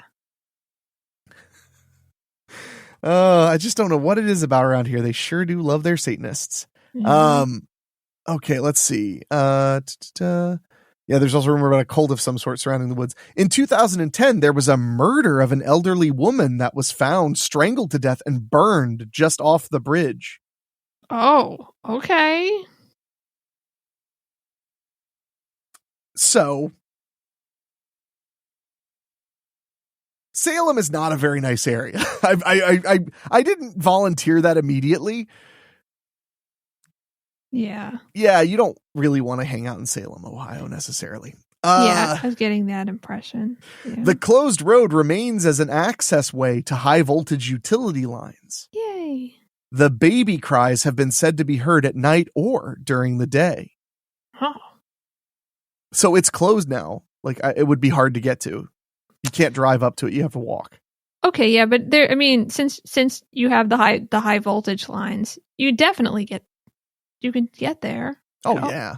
I just don't know what it is about around here. They sure do love their Satanists. Okay, let's see. Yeah, there's also a rumor about a cult of some sort surrounding the woods. In 2010, there was a murder of an elderly woman that was found strangled to death and burned just off the bridge. Oh, okay. So, Salem is not a very nice area. I didn't volunteer that immediately. Yeah. Yeah, you don't really want to hang out in Salem, Ohio, necessarily. Yeah, I was getting that impression. Yeah. The closed road remains as an access way to high voltage utility lines. Yay. The baby cries have been said to be heard at night or during the day. Huh. So it's closed now. Like, it would be hard to get to. You can't drive up to it. You have to walk. Okay, yeah, but there. I mean, since you have the high voltage lines, you definitely you can get there. Oh yeah.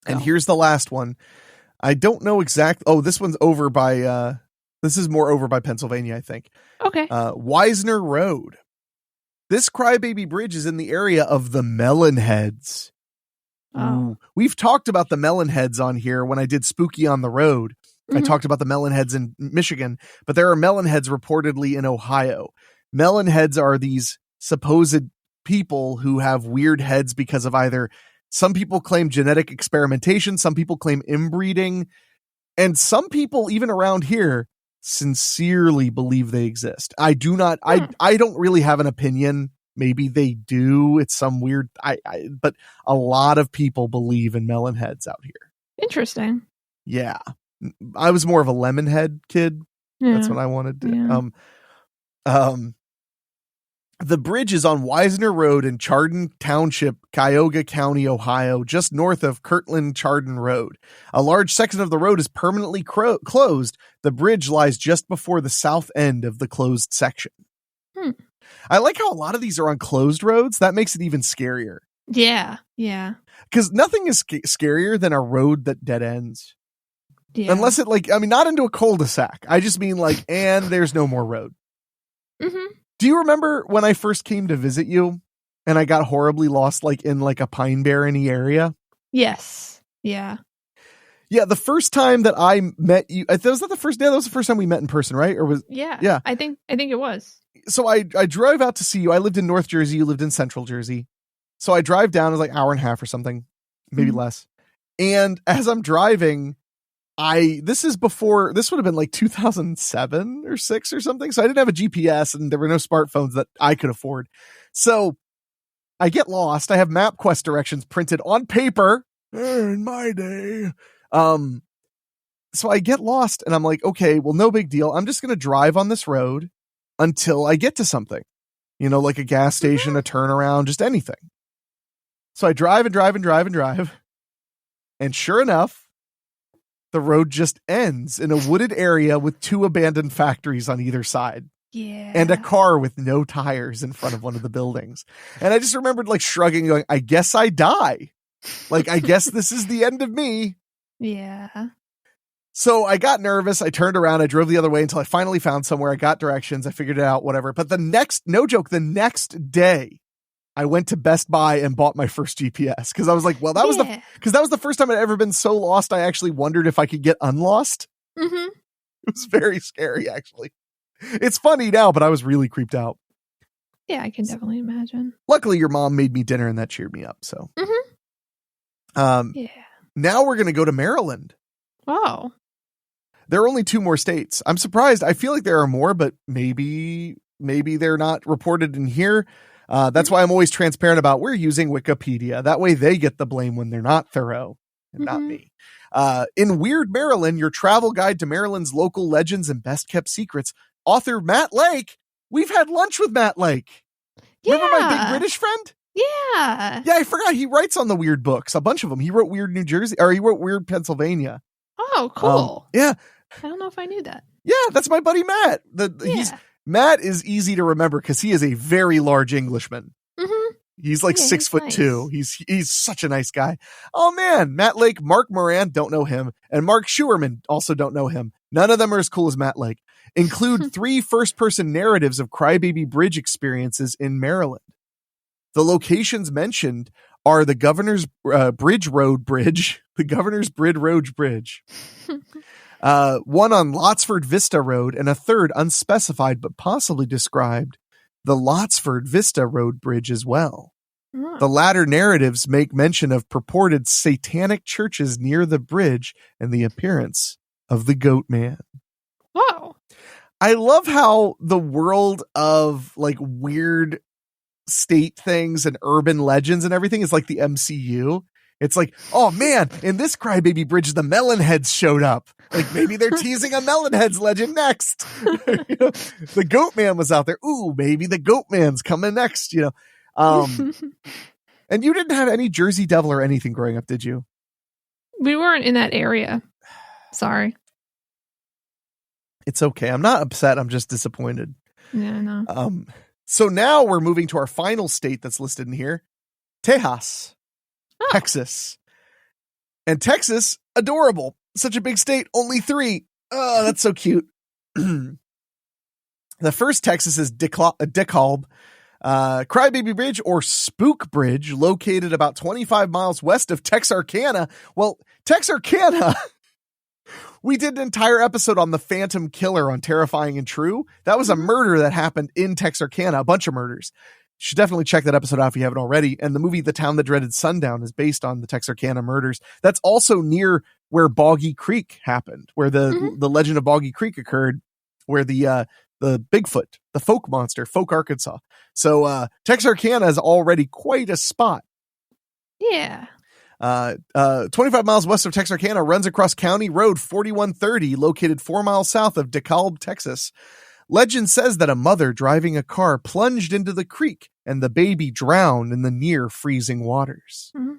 And here's the last one. I don't know exactly. Oh, this one's over by. This is more over by Pennsylvania, I think. Okay. Wisner Road. This Crybaby Bridge is in the area of the Melonheads. Oh. We've talked about the Melonheads on here when I did Spooky on the Road. I talked about the Melonheads in Michigan, but there are Melonheads reportedly in Ohio. Melonheads are these supposed people who have weird heads because of either some people claim genetic experimentation, some people claim inbreeding, and some people even around here sincerely believe they exist. I do not. I don't really have an opinion. Maybe they do. It's some weird. But a lot of people believe in Melonheads out here. Interesting. Yeah. I was more of a Lemonhead kid. Yeah. That's what I wanted to. Yeah. The bridge is on Wisner Road in Chardon Township, Cuyahoga County, Ohio, just north of Kirtland Chardon Road. A large section of the road is permanently closed. The bridge lies just before the south end of the closed section. I like how a lot of these are on closed roads. That makes it even scarier. Yeah. Yeah. Because nothing is scarier than a road that dead ends. Yeah. Unless it not into a cul-de-sac. I just mean and there's no more road. Do you remember when I first came to visit you and I got horribly lost in a pine barreny area? Yes. Yeah. Yeah. The first time that I met you, that was the first time we met in person, right? Or was Yeah. I think it was. So I drove out to see you. I lived in North Jersey. You lived in Central Jersey. So I drive down. It was hour and a half or something, maybe less. And as I'm driving, this would have been 2007 or 6 or something. So I didn't have a GPS and there were no smartphones that I could afford. So I get lost. I have MapQuest directions printed on paper in my day. So I get lost and I'm like, okay, well, no big deal. I'm just going to drive on this road until I get to something, like a gas station, a turnaround, just anything. So I drive and drive and drive and drive. And sure enough, the road just ends in a wooded area with 2 abandoned factories on either side. Yeah. And a car with no tires in front of one of the buildings. And I just remembered shrugging, going, I guess I die. I guess this is the end of me. Yeah. So I got nervous. I turned around. I drove the other way until I finally found somewhere. I got directions. I figured it out, whatever. But the next day, I went to Best Buy and bought my first GPS because I was like, well, that was the first time I'd ever been so lost. I actually wondered if I could get unlost. It was very scary, actually. It's funny now, but I was really creeped out. Yeah, I can definitely imagine. Luckily, your mom made me dinner and that cheered me up. So, Yeah. now we're going to go to Maryland. Oh. There are only 2 more states. I'm surprised. I feel like there are more, but maybe they're not reported in here. That's why I'm always transparent about we're using Wikipedia. That way they get the blame when they're not thorough and not me. In Weird Maryland, your travel guide to Maryland's local legends and best kept secrets, author Matt Lake. We've had lunch with Matt Lake. Yeah. Remember my big British friend? Yeah. Yeah, I forgot he writes on the weird books, a bunch of them. He wrote Weird New Jersey, or he wrote Weird Pennsylvania. Oh, cool. Yeah. I don't know if I knew that. Yeah, that's my buddy Matt. Matt is easy to remember because he is a very large Englishman. Mm-hmm. He's like Yeah, 6'2". nice. He's such a nice guy. Oh man, Matt Lake, Mark Moran, don't know him, and Mark Schuerman also don't know him. None of them are as cool as Matt Lake. Include 3 first-person narratives of Crybaby Bridge experiences in Maryland. The locations mentioned are the Governor's Bridge Road Bridge, the Governor's Bridge Road Bridge, one on Lotsford Vista Road, and a third unspecified but possibly described, the Lotsford Vista Road Bridge as well. Oh. The latter narratives make mention of purported satanic churches near the bridge and the appearance of the Goat Man. Wow. I love how the world of like weird state things and urban legends and everything is like the MCU. It's like, oh man, in this Crybaby Bridge, the Melonheads showed up. Like maybe they're teasing a Melonheads legend next. You know, the Goat Man was out there. Ooh, maybe the Goat Man's coming next, you know. And you didn't have any Jersey Devil or anything growing up, did you? We weren't in that area. Sorry. It's okay. I'm not upset. I'm just disappointed. Yeah, no. So now we're moving to our final state that's listed in here, Tejas, Texas. And Texas, adorable. Such a big state, only 3. Oh, that's so cute. The first Texas is DeKalb, Crybaby Bridge or Spook Bridge, located about 25 miles west of Texarkana. Well, Texarkana, we did an entire episode on the Phantom Killer on Terrifying and True. That was a murder that happened in Texarkana, a bunch of murders. You should definitely check that episode out if you haven't already. And the movie The Town That Dreaded Sundown is based on the Texarkana murders. That's also near where Boggy Creek happened, where the legend of Boggy Creek occurred, where the Bigfoot, the folk monster, Folk, Arkansas. So Texarkana is already quite a spot. Yeah. 25 miles west of Texarkana runs across County Road 4130, located 4 miles south of DeKalb, Texas. Legend says that a mother driving a car plunged into the creek and the baby drowned in the near freezing waters. Mm-hmm.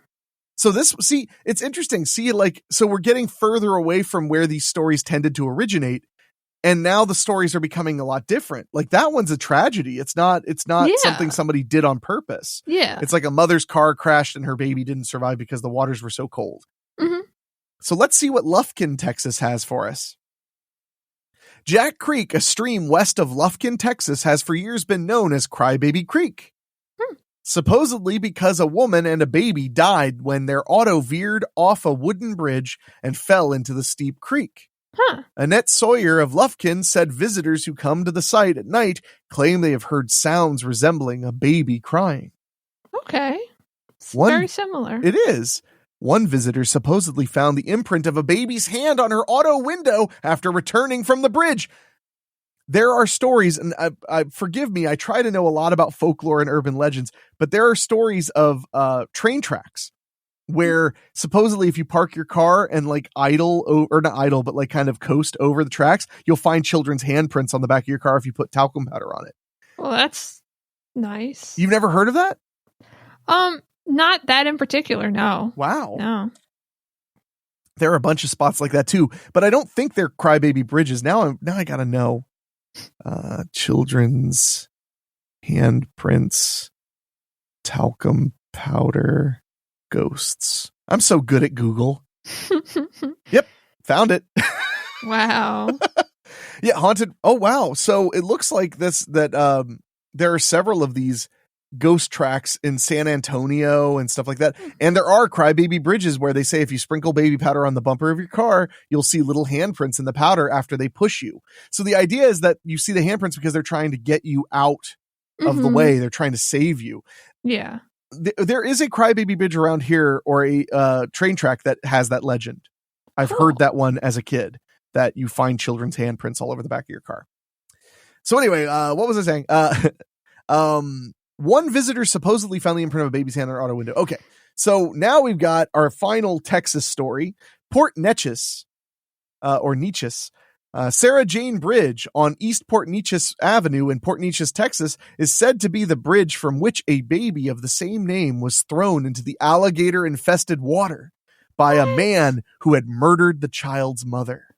So it's interesting. So we're getting further away from where these stories tended to originate. And now the stories are becoming a lot different. Like that one's a tragedy. It's not something somebody did on purpose. Yeah. It's like a mother's car crashed and her baby didn't survive because the waters were so cold. Mm-hmm. So let's see what Lufkin, Texas has for us. Jack Creek, a stream west of Lufkin, Texas, has for years been known as Crybaby Creek. Supposedly because a woman and a baby died when their auto veered off a wooden bridge and fell into the steep creek. Annette Sawyer of Lufkin said visitors who come to the site at night claim they have heard sounds resembling a baby crying. Okay. It's very similar. It is. One visitor supposedly found the imprint of a baby's hand on her auto window after returning from the bridge. There are stories, and forgive me, I try to know a lot about folklore and urban legends, but there are stories of train tracks where supposedly if you park your car and like idle, or not idle, but like kind of coast over the tracks, you'll find children's handprints on the back of your car if you put talcum powder on it. Well, that's nice. You've never heard of that? Not that in particular, no. Wow. No. There are a bunch of spots like that too, but I don't think they're Crybaby bridges. Now I gotta know. Children's handprints, talcum powder, ghosts. I'm so good at Google. Yep, found it. Wow. Yeah, haunted. Oh wow. So it looks like there are several of these ghost tracks in San Antonio and stuff like that. And there are crybaby bridges where they say if you sprinkle baby powder on the bumper of your car, you'll see little handprints in the powder after they push you. So the idea is that you see the handprints because they're trying to get you out of the way. They're trying to save you. Yeah. There is a crybaby bridge around here, or a train track that has that legend. I've heard that one as a kid, that you find children's handprints all over the back of your car. So anyway, what was I saying? One visitor supposedly found the imprint of a baby's hand on an auto window. Okay, so now we've got our final Texas story. Port Neches, or Neches, Sarah Jane Bridge on East Port Neches Avenue in Port Neches, Texas, is said to be the bridge from which a baby of the same name was thrown into the alligator-infested water by a man who had murdered the child's mother.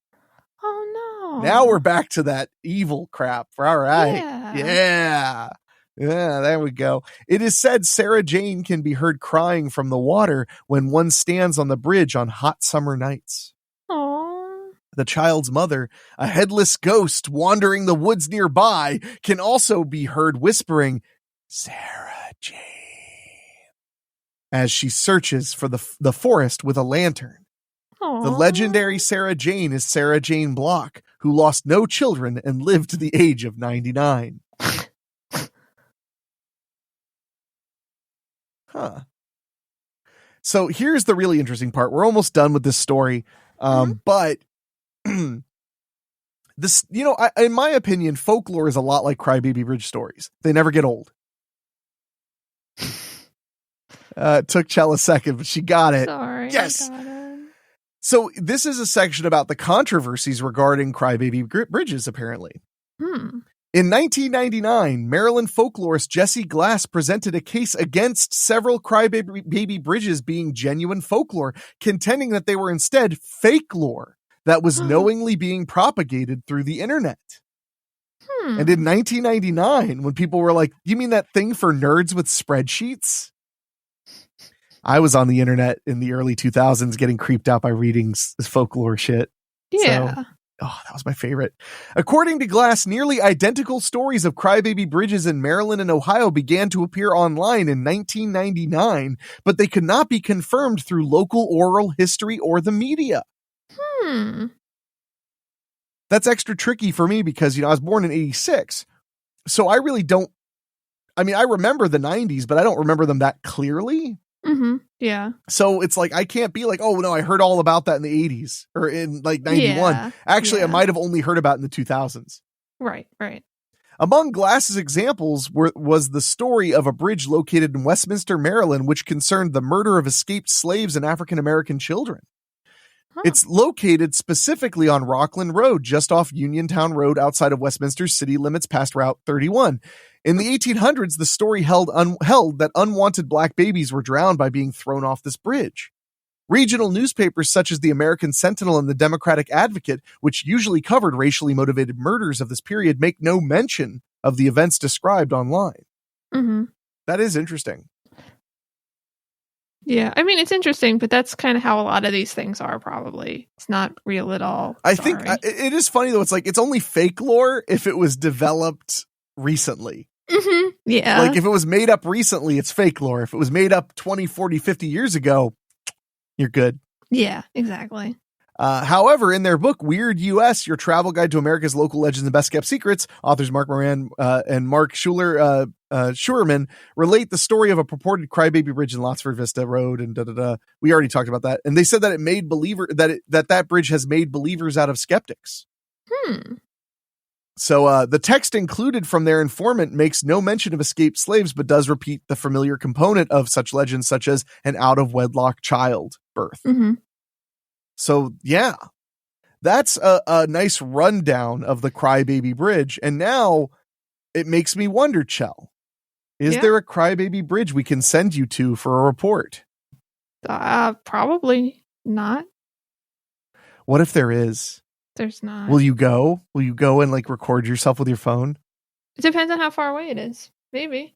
Oh, no. Now we're back to that evil crap. All right. Yeah. Yeah, there we go. It is said Sarah Jane can be heard crying from the water when one stands on the bridge on hot summer nights. Aww. The child's mother, a headless ghost wandering the woods nearby, can also be heard whispering, Sarah Jane, as she searches for the forest with a lantern. Aww. The legendary Sarah Jane is Sarah Jane Block, who lost no children and lived to the age of 99. Huh. So here's the really interesting part. We're almost done with this story. But this, in my opinion, folklore is a lot like Crybaby Bridge stories. They never get old. It took Chell a second, but she got it. Sorry. Yes. I got it. So this is a section about the controversies regarding Crybaby Bridges, apparently. In 1999, Maryland folklorist Jesse Glass presented a case against several crybaby bridges being genuine folklore, contending that they were instead fake lore that was knowingly being propagated through the internet. And in 1999, when people were like, you mean that thing for nerds with spreadsheets? I was on the internet in the early 2000s getting creeped out by reading folklore shit. Yeah. So, that was my favorite. According to Glass, nearly identical stories of crybaby bridges in Maryland and Ohio began to appear online in 1999, but they could not be confirmed through local oral history or the media. That's extra tricky for me because, I was born in 86. So I really don't, I remember the 90s, but I don't remember them that clearly. Yeah. So it's like, I can't be like, oh no, I heard all about that in the 80s or in like 91. Yeah. Actually, I might have only heard about it in the 2000s. Right. Among Glass's examples was the story of a bridge located in Westminster, Maryland, which concerned the murder of escaped slaves and African-American children. It's located specifically on Rockland Road, just off Uniontown Road outside of Westminster's city limits past Route 31. In the 1800s, the story held that unwanted black babies were drowned by being thrown off this bridge. Regional newspapers such as the American Sentinel and the Democratic Advocate, which usually covered racially motivated murders of this period, make no mention of the events described online. That is interesting. Yeah, it's interesting, but that's kind of how a lot of these things are, probably. It's not real at all. I think it is funny, though. It's like, it's only fake lore if it was developed recently. Yeah. Like, if it was made up recently, it's fake lore. If it was made up 20, 40, 50 years ago, you're good. Yeah, exactly. However, in their book, Weird U.S., Your Travel Guide to America's Local Legends and Best Kept Secrets, authors Mark Moran and Mark Schurman relate the story of a purported crybaby bridge in Lotsford Vista Road and We already talked about that. And they said that it made that bridge has made believers out of skeptics. So the text included from their informant makes no mention of escaped slaves, but does repeat the familiar component of such legends, such as an out-of-wedlock child birth. So, yeah, that's a nice rundown of the Crybaby Bridge. And now it makes me wonder, Chell, is there a Crybaby Bridge we can send you to for a report? Probably not. What if there is? There's not. Will you go? Will you go and record yourself with your phone? It depends on how far away it is. Maybe.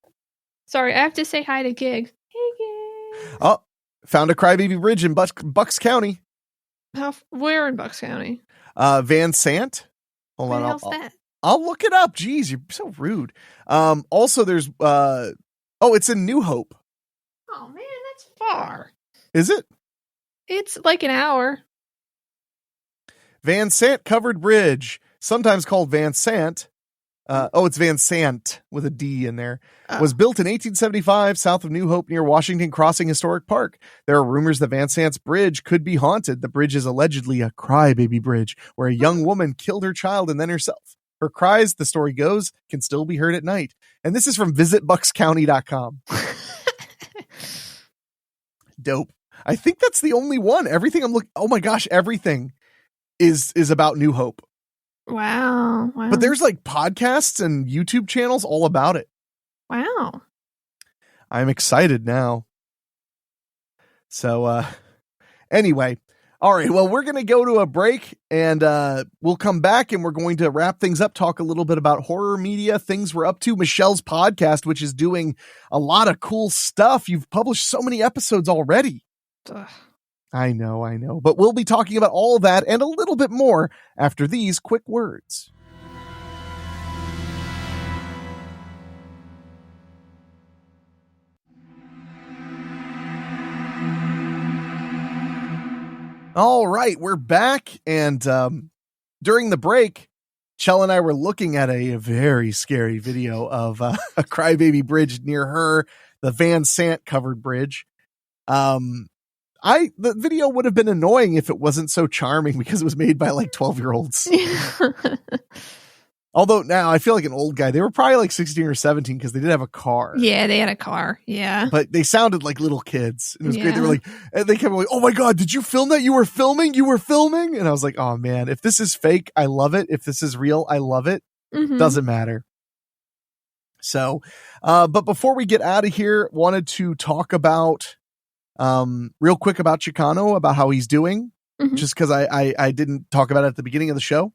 Sorry, I have to say hi to Gigs. Hey, Gigs. Oh, found a Crybaby Bridge in Bucks County. Where in Bucks County? Van Sant. Hold on, I'll look it up. Jeez, you're so rude. Also, there's Oh, it's in New Hope. Oh man, that's far. Is it? It's like an hour. Van Sant Covered Bridge, sometimes called Van Sant. It's Van Sant with a D in there. Was built in 1875 south of New Hope near Washington Crossing Historic Park. There are rumors that Van Sant's bridge could be haunted. The bridge is allegedly a crybaby bridge where a young woman killed her child and then herself. Her cries, the story goes, can still be heard at night. And this is from visitbuckscounty.com. Dope. I think that's the only one. Everything I'm looking, oh my gosh, everything is about New Hope. Wow. But there's like podcasts and YouTube channels all about it. Wow. I'm excited now. So, anyway, all right. Well, we're going to go to a break and we'll come back and we're going to wrap things up, talk a little bit about horror media, things we're up to, Michelle's podcast, which is doing a lot of cool stuff. You've published so many episodes already. Ugh. I know. But we'll be talking about all of that and a little bit more after these quick words. All right, we're back. And during the break, Chell and I were looking at a very scary video of a crybaby bridge near her, the Van Sant covered bridge. The video would have been annoying if it wasn't so charming because it was made by like 12-year-olds. Although now I feel like an old guy. They were probably like 16 or 17 because they did have a car. Yeah, they had a car. Yeah. But they sounded like little kids. It was great. They were like, and they kept like, oh my God, did you film that? You were filming? And I was like, oh man, if this is fake, I love it. If this is real, I love it. Mm-hmm. Doesn't matter. So, but before we get out of here, wanted to talk about real quick about Chicano, about how he's doing, just because I didn't talk about it at the beginning of the show.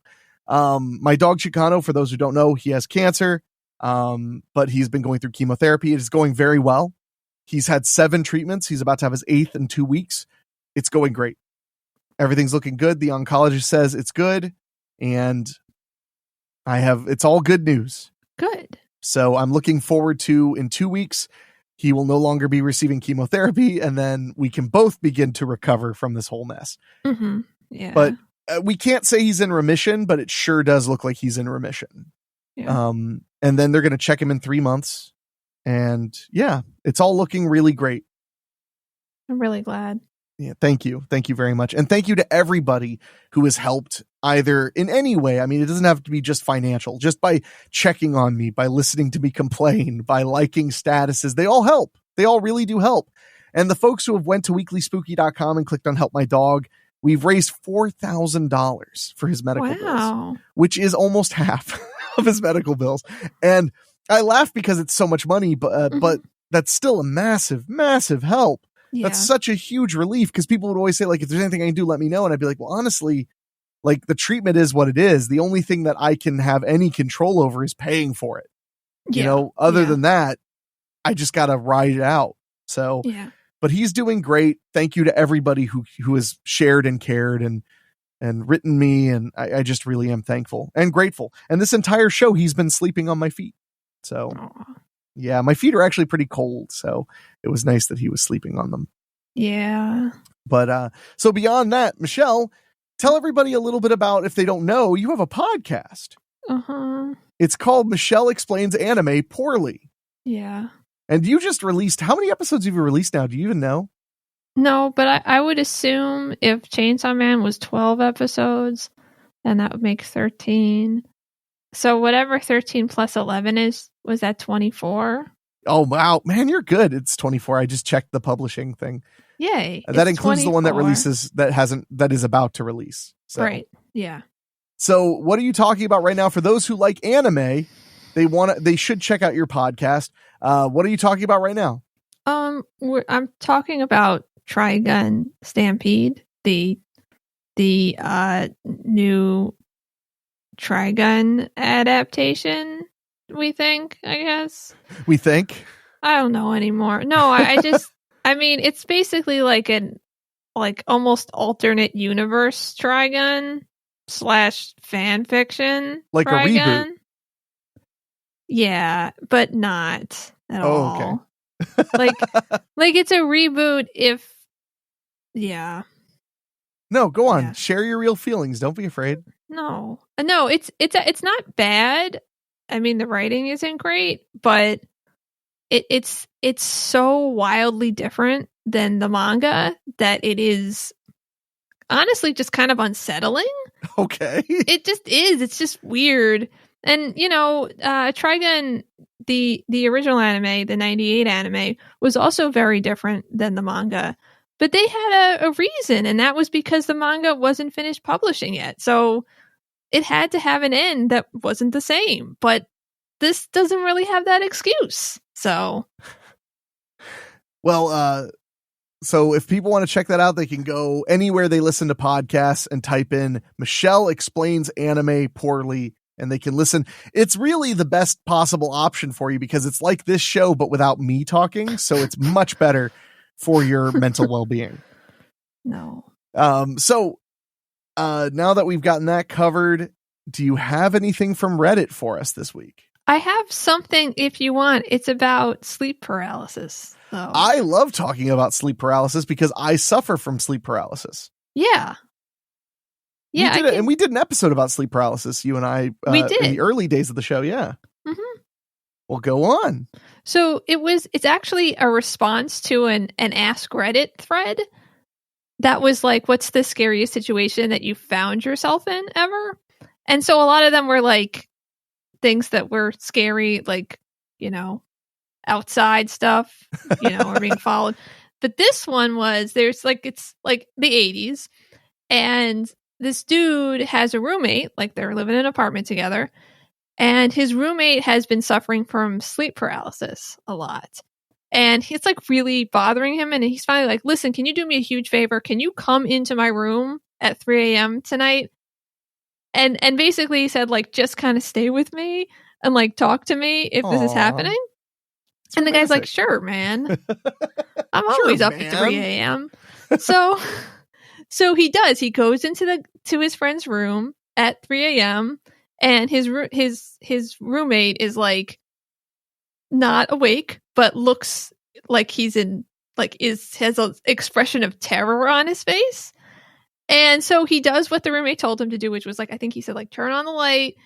My dog Chicano, for those who don't know, he has cancer, but he's been going through chemotherapy. It is going very well. He's had 7 treatments. He's about to have his 8th in 2 weeks. It's going great. Everything's looking good. The oncologist says it's good, and it's all good news. Good. So I'm looking forward to, in 2 weeks, he will no longer be receiving chemotherapy, and then we can both begin to recover from this whole mess. Mm-hmm. Yeah. But we can't say he's in remission, but it sure does look like he's in remission. Yeah. And then they're going to check him in 3 months. And yeah, it's all looking really great. I'm really glad. Yeah. Thank you. Thank you very much. And thank you to everybody who has helped either in any way. I mean, it doesn't have to be just financial, just by checking on me, by listening to me complain, by liking statuses. They all help. They all really do help. And the folks who have went to weeklyspooky.com and clicked on Help My Dog, we've raised $4,000 for his medical bills, which is almost half of his medical bills. And I laugh because it's so much money, but that's still a massive, massive help. Yeah. That's such a huge relief, because people would always say, like, if there's anything I can do, let me know. And I'd be like, well, honestly, like, the treatment is what it is. The only thing that I can have any control over is paying for it. You know, other than that, I just got to ride it out. So, but he's doing great. Thank you to everybody who has shared and cared and written me. And I just really am thankful and grateful. And this entire show, he's been sleeping on my feet. So yeah, my feet are actually pretty cold. So it was nice that he was sleeping on them. Yeah. But so beyond that, Michelle, tell everybody a little bit about, if they don't know, you have a podcast. It's called Michelle Explains Anime Poorly. Yeah. And you just released, how many episodes have you released now? Do you even know? No, but I would assume if Chainsaw Man was 12 episodes, then that would make 13. So whatever 13 plus 11 is, was that 24? Oh, wow. Man, you're good. It's 24. I just checked the publishing thing. Yay. That includes 24. The one that releases, that is about to release. So. Right. Yeah. So what are you talking about right now? For those who like anime, they should check out your podcast. What are you talking about right now? I'm talking about Trigun Stampede, the new Trigun adaptation. We think. I don't know anymore. No, I just I mean, it's basically like almost alternate universe Trigun / fan fiction, like Trigun. A reboot. Yeah, but not at all. Okay. Like it's a reboot if yeah. No, go on. Yeah. Share your real feelings. Don't be afraid. No, it's not bad. I mean, the writing isn't great, but it's so wildly different than the manga that it is honestly just kind of unsettling. Okay. It just is. It's just weird. And Trigun, the original anime, the 98 anime, was also very different than the manga. But they had a reason, and that was because the manga wasn't finished publishing yet. So it had to have an end that wasn't the same. But this doesn't really have that excuse. So. Well, so if people want to check that out, they can go anywhere they listen to podcasts and type in Michelle Explains Anime Poorly, and they can listen. It's really the best possible option for you because it's like this show, but without me talking. So it's much better for your mental well-being. No. So now that we've gotten that covered, do you have anything from Reddit for us this week? I have something if you want. It's about sleep paralysis. So. I love talking about sleep paralysis because I suffer from sleep paralysis. Yeah. Yeah. And we did an episode about sleep paralysis, you and I, we did. in the early days of the show. Yeah. Mm-hmm. Well, go on. So it's actually a response to an Ask Reddit thread that was like, what's the scariest situation that you found yourself in ever? And so a lot of them were like things that were scary, like, outside stuff, or being followed. But this one was, it's like the 80s, and this dude has a roommate, like they're living in an apartment together, and his roommate has been suffering from sleep paralysis a lot. And it's like really bothering him. And he's finally like, listen, can you do me a huge favor? Can you come into my room at 3 a.m. tonight? And basically he said, like, just kind of stay with me and like talk to me if this is happening. It's and the guy's like, sure, man. I'm always up at 3 a.m. So he does. He goes to his friend's room at 3 a.m. and his roommate is like not awake, but looks like he's in has an expression of terror on his face. And so he does what the roommate told him to do, which was like, I think he said, like, turn on the light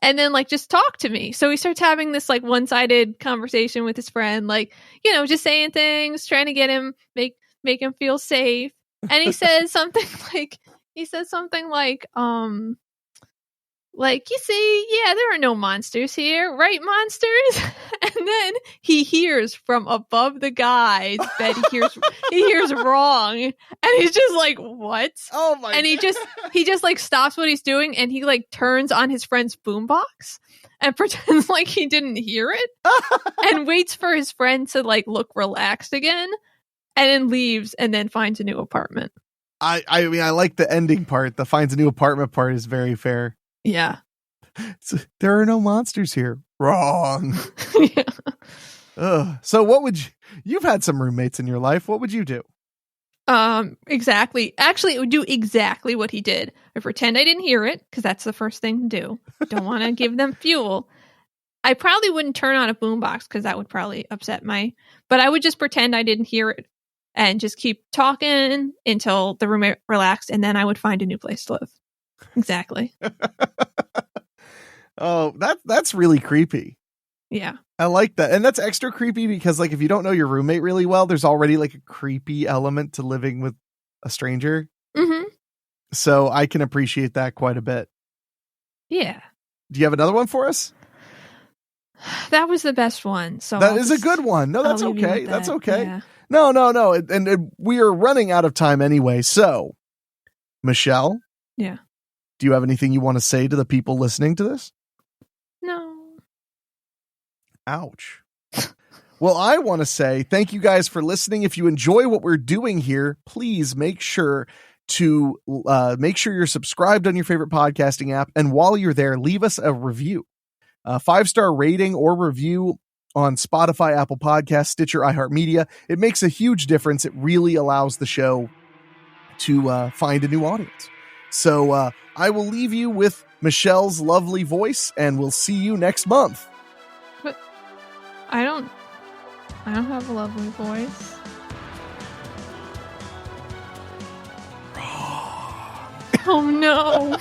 and then like just talk to me. So he starts having this like one-sided conversation with his friend, like, just saying things, trying to get him, make him feel safe. And he says something like, you see, yeah, there are no monsters here, right, monsters? And then he hears from above the guy's bed, he hears wrong, and he's just like, what? Oh my! And he just like stops what he's doing, and he like turns on his friend's boombox and pretends like he didn't hear it, and waits for his friend to like look relaxed again, and then leaves, and then finds a new apartment. I mean, I like the ending part. The finds a new apartment part is very fair. Yeah. There are no monsters here. Wrong. Yeah. So you've had some roommates in your life. What would you do? Exactly. Actually, it would do exactly what he did. I pretend I didn't hear it because that's the first thing to do. Don't want to give them fuel. I probably wouldn't turn on a boombox because that would probably upset but I would just pretend I didn't hear it and just keep talking until the roommate relaxed, and then I would find a new place to live. Exactly. Oh, that's really creepy. Yeah. I like that. And that's extra creepy because like if you don't know your roommate really well, there's already like a creepy element to living with a stranger. Mm-hmm. So I can appreciate that quite a bit. Yeah. Do you have another one for us? That was the best one. So that is a good one. No, that's okay. That's okay. Yeah. No. And we are running out of time anyway. So, Michelle. Yeah. Do you have anything you want to say to the people listening to this? No. Ouch. Well, I want to say thank you guys for listening. If you enjoy what we're doing here, please make sure you're subscribed on your favorite podcasting app. And while you're there, leave us a review, a 5-star rating or review on Spotify, Apple Podcasts, Stitcher, iHeartMedia. It makes a huge difference. It really allows the show to find a new audience. So I will leave you with Michelle's lovely voice, and we'll see you next month. But I don't I don't have a lovely voice. Oh no.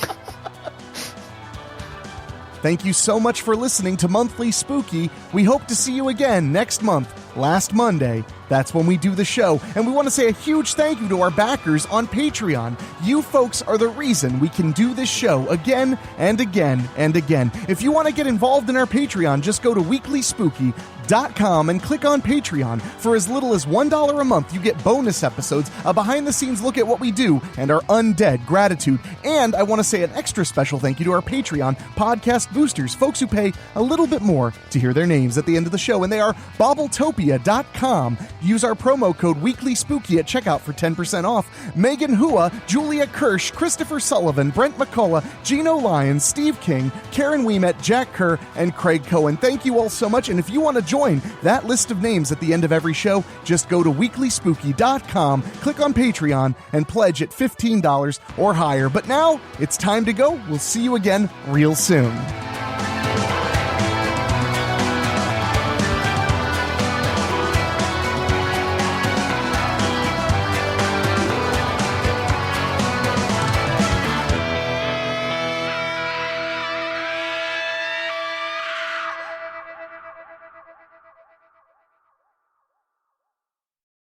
Thank you so much for listening to Monthly Spooky. We hope to see you again next month, last Monday. That's when we do the show. And we want to say a huge thank you to our backers on Patreon. You folks are the reason we can do this show again and again and again. If you want to get involved in our Patreon, just go to WeeklySpooky.com and click on Patreon. For as little as $1 a month, you get bonus episodes, a behind-the-scenes look at what we do, and our undead gratitude. And I want to say an extra special thank you to our Patreon podcast boosters, folks who pay a little bit more to hear their names at the end of the show, and they are Bobbletopia.com. Use our promo code WeeklySpooky at checkout for 10% off. Megan Hua, Julia Kirsch, Christopher Sullivan, Brent McCullough, Gino Lyons, Steve King, Karen Weemet, Jack Kerr, and Craig Cohen. Thank you all so much, and if you want to join that list of names at the end of every show, just go to WeeklySpooky.com, click on Patreon, and pledge at $15 or higher. But now, it's time to go. We'll see you again real soon.